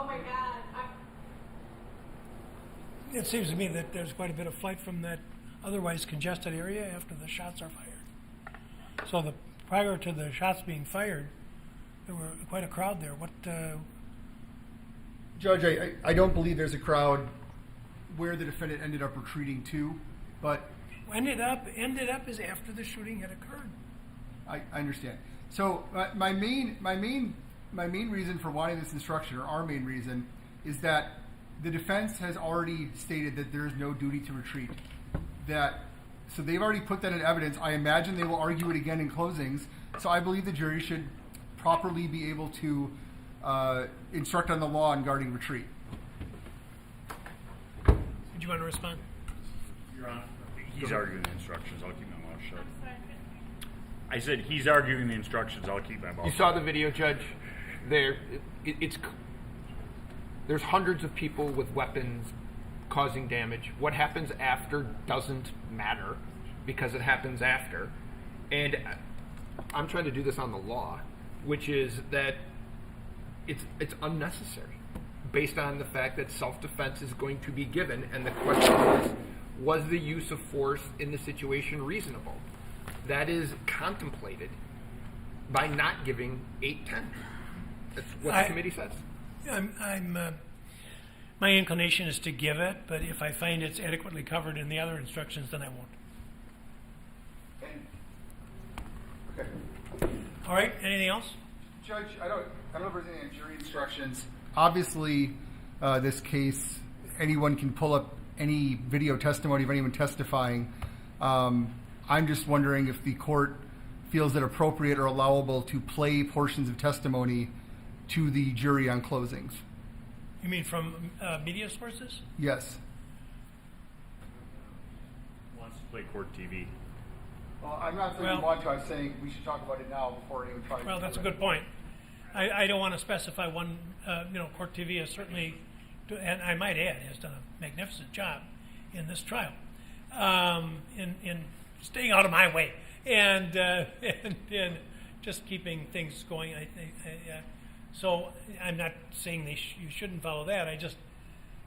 Oh my God. It seems to me that there's quite a bit of flight from that otherwise congested area after the shots are fired. So prior to the shots being fired, there were quite a crowd there. What? Judge, I don't believe there's a crowd where the defendant ended up retreating to, but Ended up is after the shooting had occurred. I understand. So my main reason for wanting this instruction, or our main reason, is that the defense has already stated that there is no duty to retreat. So they've already put that in evidence. I imagine they will argue it again in closings. So I believe the jury should properly be able to instruct on the law regarding retreat. Did you want to respond? Your Honor, he's arguing the instructions. I'll keep my mouth shut. I said he's arguing the instructions. I'll keep my mouth You shut. saw the video, Judge? There's hundreds of people with weapons causing damage. What happens after doesn't matter because it happens after. And I'm trying to do this on the law, which is that it's unnecessary based on the fact that self-defense is going to be given. And the question is, was the use of force in the situation reasonable? That is contemplated by not giving 810. That's what the committee says. My inclination is to give it, but if I find it's adequately covered in the other instructions, then I won't. Okay. All right. Anything else? Judge, I don't know if there's any jury instructions. Obviously, this case, anyone can pull up any video testimony of anyone testifying. I'm just wondering if the court feels it appropriate or allowable to play portions of testimony to the jury on closings. You mean from media sources? Yes. Wants to play court TV. Well, I'm not saying we want to. I'm saying we should talk about it now before anyone tries to. Well, that's a good point. I don't want to specify one. Court TV has certainly, and I might add, has done a magnificent job in this trial, in staying out of my way and just keeping things going. I think. So I'm not saying you shouldn't follow that.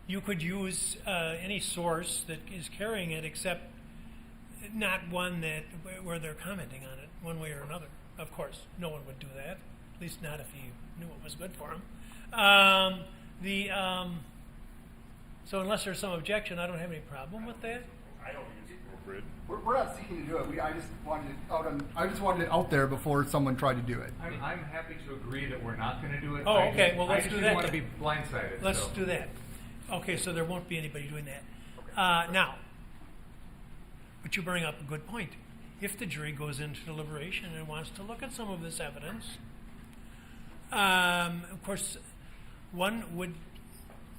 You could use any source that is carrying it, except not one where they're commenting on it one way or another. Of course, no one would do that. At least not if he knew what was good for him. So unless there's some objection, I don't have any problem with that. I don't think it's appropriate. We're not seeking to do it. I just wanted it out there before someone tried to do it. I'm happy to agree that we're not going to do it. Oh, okay. Well, let's I just do didn't that. want to be blindsided. Let's so. do that. Okay, so there won't be anybody doing that. Now, but you bring up a good point. If the jury goes into deliberation and wants to look at some of this evidence, of course, one would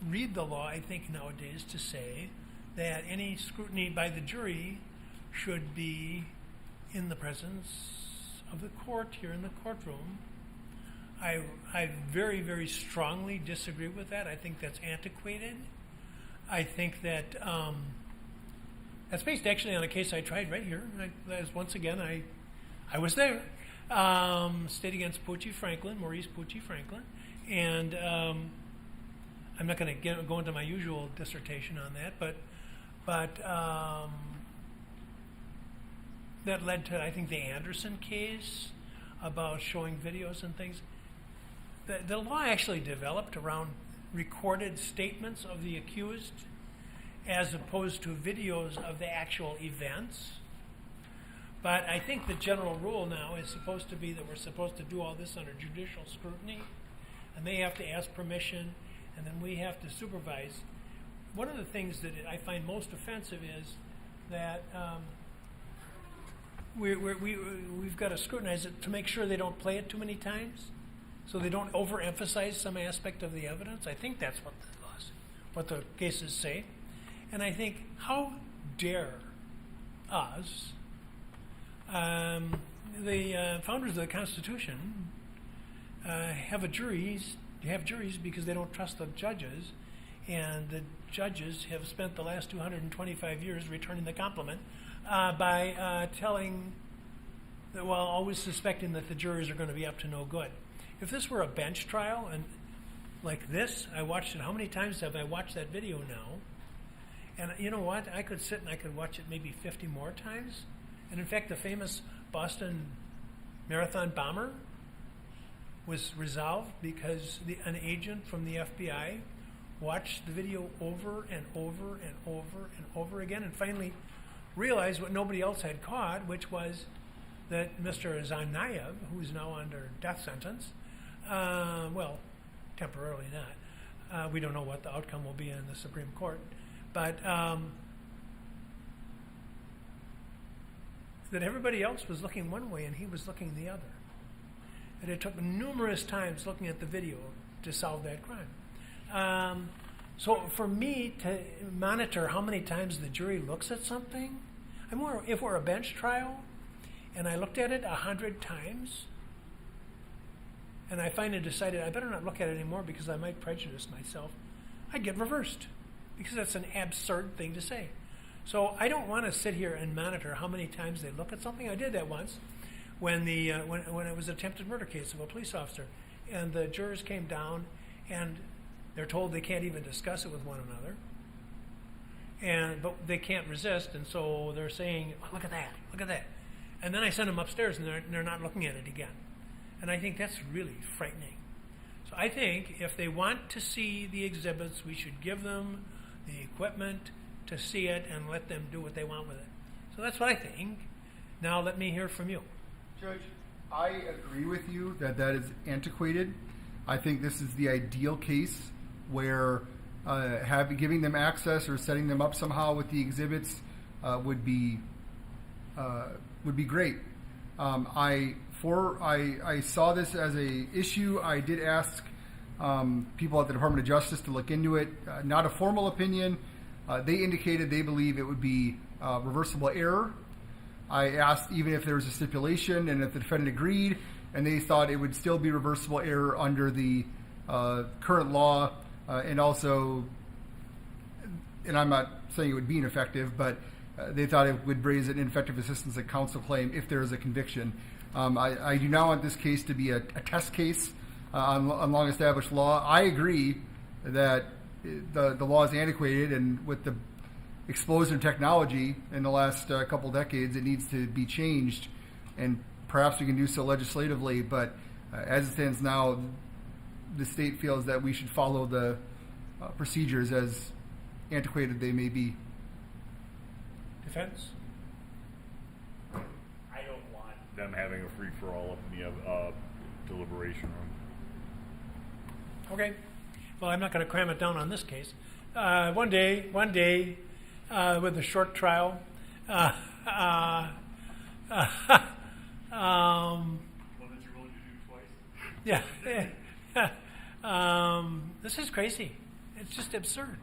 read the law, I think, nowadays to say that any scrutiny by the jury should be in the presence of the court here in the courtroom. I very, very strongly disagree with that. I think that's antiquated. I think that that's based actually on a case I tried right here. Once again, I was there. State against Maurice Pucci Franklin. And I'm not going to go into my usual dissertation on that, but that led to, I think, the Anderson case about showing videos and things. The law actually developed around recorded statements of the accused as opposed to videos of the actual events. But I think the general rule now is supposed to be that we're supposed to do all this under judicial scrutiny, and they have to ask permission, and then we have to supervise. One of the things that I find most offensive is that we've got to scrutinize it to make sure they don't play it too many times, so they don't overemphasize some aspect of the evidence. I think that's what the cases say. And I think, how dare us, the founders of the Constitution, have juries because they don't trust the judges, and the judges have spent the last 225 years returning the compliment by always suspecting that the jurors are going to be up to no good. If this were a bench trial, and like this. I watched it. How many times have I watched that video now? And you know what? I could sit and I could watch it maybe 50 more times. And in fact, the famous Boston Marathon bomber was resolved because an agent from the FBI watched the video over and over and over and over again and finally realized what nobody else had caught, which was that Mr. Tsarnaev, who is now under death sentence, well, temporarily not. We don't know what the outcome will be in the Supreme Court, but that everybody else was looking one way and he was looking the other. And it took numerous times looking at the video to solve that crime. So for me to monitor how many times the jury looks at something, if we're a bench trial and I looked at it 100 times and I finally decided I better not look at it anymore because I might prejudice myself, I'd get reversed because that's an absurd thing to say. So I don't want to sit here and monitor how many times they look at something. I did that once when when it was an attempted murder case of a police officer, and the jurors came down and they're told they can't even discuss it with one another, but they can't resist, and so they're saying, oh, look at that, and then I send them upstairs and they're not looking at it again, and I think that's really frightening. So I think if they want to see the exhibits, we should give them the equipment to see it and let them do what they want with it. So that's what I think. Now let me hear from you. Judge, I agree with you that is antiquated. I think this is the ideal case where giving them access or setting them up somehow with the exhibits would be great. I saw this as a issue. I did ask people at the Department of Justice to look into it. Not a formal opinion. They indicated they believe it would be reversible error. I asked even if there was a stipulation and if the defendant agreed, and they thought it would still be reversible error under the current law, and also, and I'm not saying it would be ineffective, but they thought it would raise an ineffective assistance of counsel claim if there is a conviction. I do not want this case to be a test case on long-established law. I agree that the law is antiquated, and with the explosion of technology in the last couple decades, it needs to be changed, and perhaps we can do so legislatively, but as it stands now, the state feels that we should follow the procedures, as antiquated they may be. Defense? I don't want them having a free-for-all up in the deliberation room. Okay. Well, I'm not going to cram it down on this case. One day, with a short trial, One that you're willing to do twice? yeah. This is crazy. It's just absurd.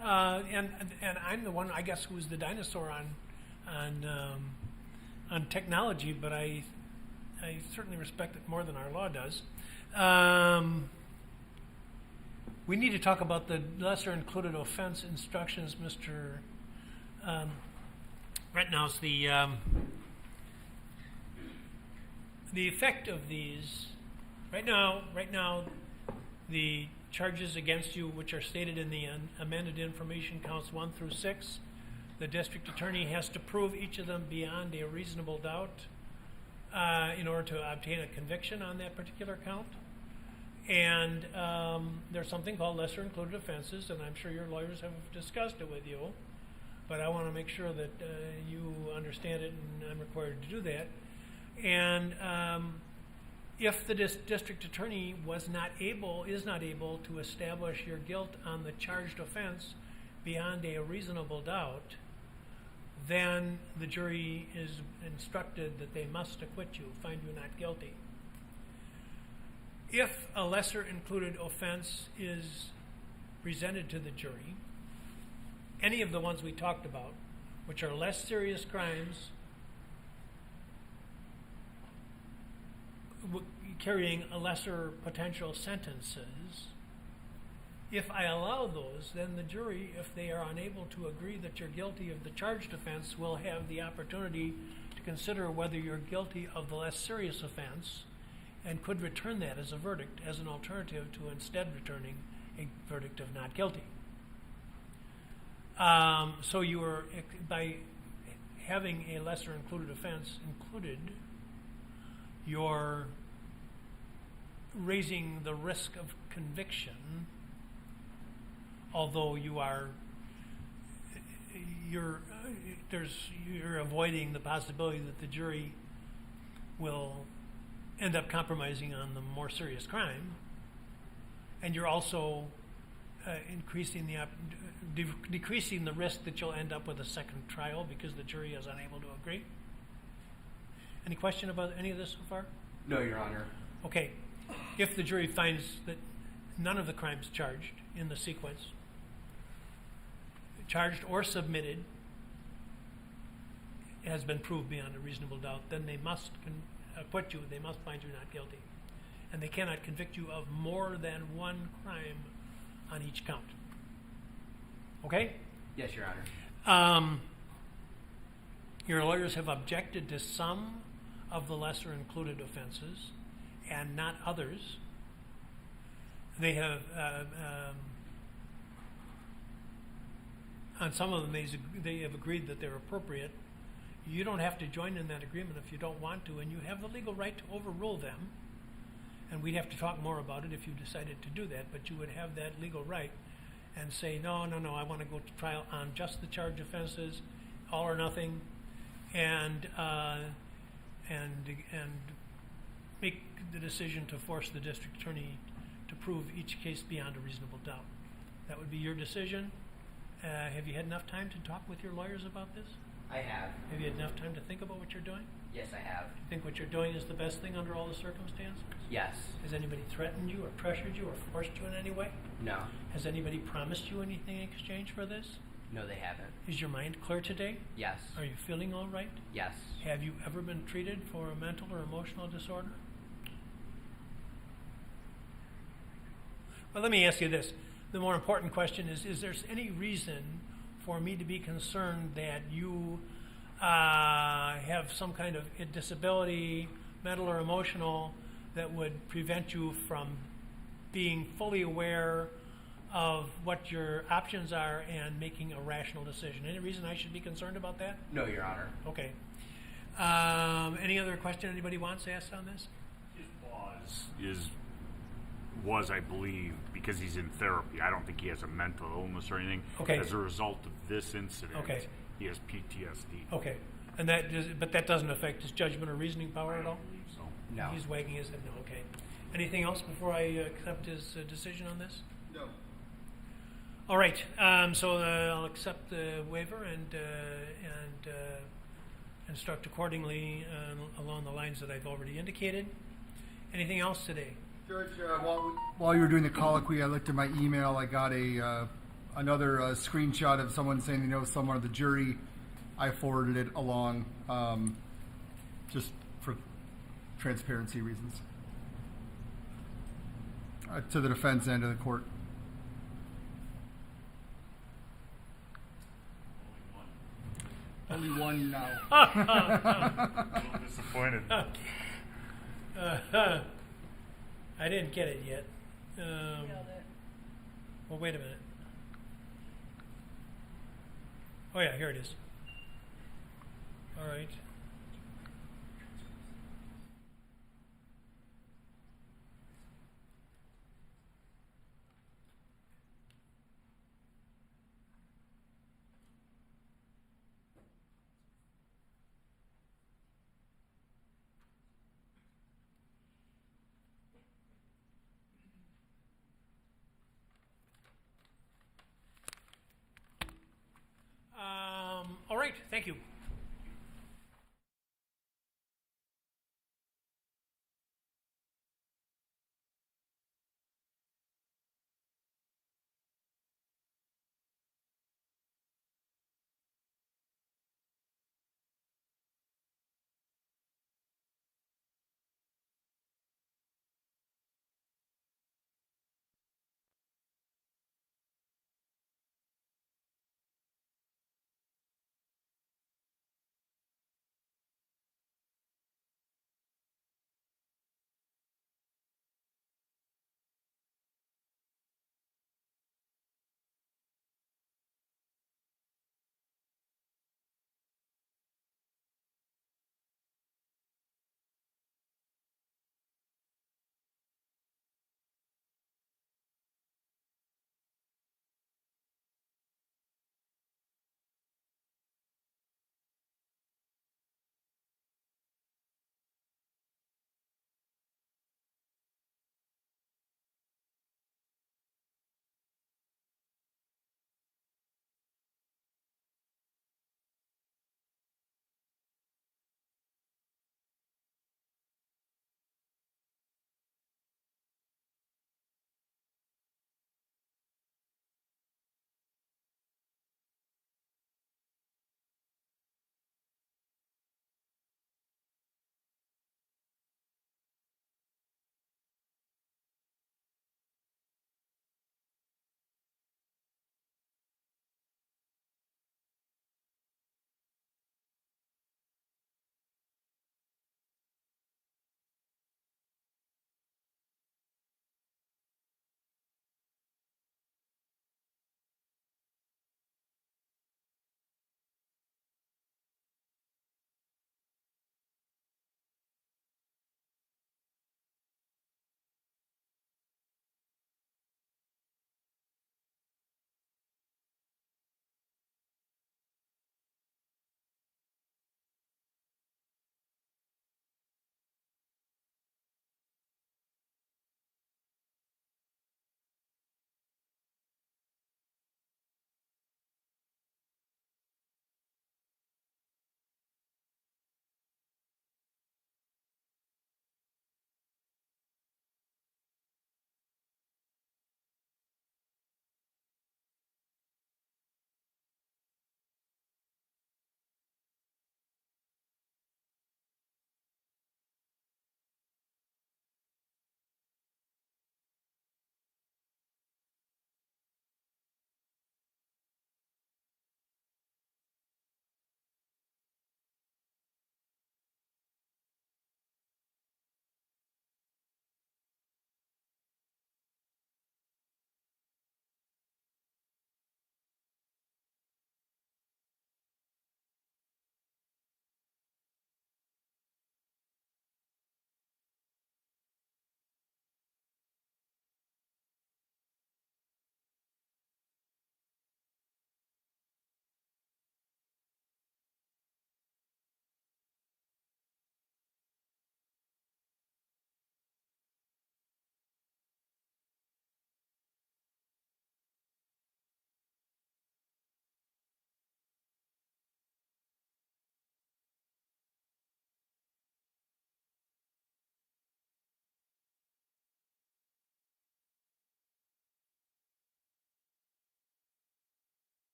And I'm the one, I guess, who's the dinosaur on technology, but I certainly respect it more than our law does. We need to talk about the lesser included offense instructions, Mr. Rittenhouse. The effect of these, right now, the charges against you, which are stated in the amended information, counts 1 through 6, the district attorney has to prove each of them beyond a reasonable doubt in order to obtain a conviction on that particular count. And there's something called lesser included offenses, and I'm sure your lawyers have discussed it with you, but I want to make sure that you understand it, and I'm required to do that. And if the district attorney is not able to establish your guilt on the charged offense beyond a reasonable doubt, then the jury is instructed that they must acquit you, find you not guilty. If a lesser included offense is presented to the jury, any of the ones we talked about, which are less serious crimes, carrying a lesser potential sentences, if I allow those, then the jury, if they are unable to agree that you're guilty of the charged offense, will have the opportunity to consider whether you're guilty of the less serious offense, and could return that as a verdict as an alternative to instead returning a verdict of not guilty. So you are, by having a lesser included offense included, you're raising the risk of conviction, although you're avoiding the possibility that the jury will end up compromising on the more serious crime, and you're also decreasing the risk that you'll end up with a second trial because the jury is unable to agree. Any question about any of this so far? No, Your Honor. Okay. If the jury finds that none of the crimes charged in the sequence, charged or submitted, has been proved beyond a reasonable doubt, then they must acquit you, they must find you not guilty. And they cannot convict you of more than one crime on each count. Okay? Yes, Your Honor. Your lawyers have objected to some of the lesser included offenses and not others. They have, on some of them, they have agreed that they're appropriate. You don't have to join in that agreement if you don't want to, and you have the legal right to overrule them. And we'd have to talk more about it if you decided to do that, but you would have that legal right and say, no, I want to go to trial on just the charge offenses, all or nothing, and make the decision to force the district attorney to prove each case beyond a reasonable doubt. That would be your decision. Have you had enough time to talk with your lawyers about this? I have. Have you had enough time to think about what you're doing? Yes, I have. Do you think what you're doing is the best thing under all the circumstances? Yes. Has anybody threatened you or pressured you or forced you in any way? No. Has anybody promised you anything in exchange for this? No, they haven't. Is your mind clear today? Yes. Are you feeling all right? Yes. Have you ever been treated for a mental or emotional disorder? Well, let me ask you this. The more important question is there any reason for me to be concerned that you have some kind of a disability, mental or emotional, that would prevent you from being fully aware of what your options are and making a rational decision? Any reason I should be concerned about that? No, Your Honor. Okay. Any other question anybody wants to ask on this? His pause was, I believe, because he's in therapy. I don't think he has a mental illness or anything. Okay. As a result of this incident, Okay. he has PTSD. Okay. And but that doesn't affect his judgment or reasoning power at all? So. No. He's wagging his head no. Okay. Anything else before I accept his decision on this? No. All right. So I'll accept the waiver and instruct accordingly along the lines that I've already indicated. Anything else today? Judge, while you were doing the colloquy, I looked at my email. I got another screenshot of someone saying they know someone of the jury. I forwarded it along just for transparency reasons to the defense and to the court. Only one now. A little disappointed. I didn't get it yet. Well, wait a minute. Oh yeah, here it is. All right. All right, thank you.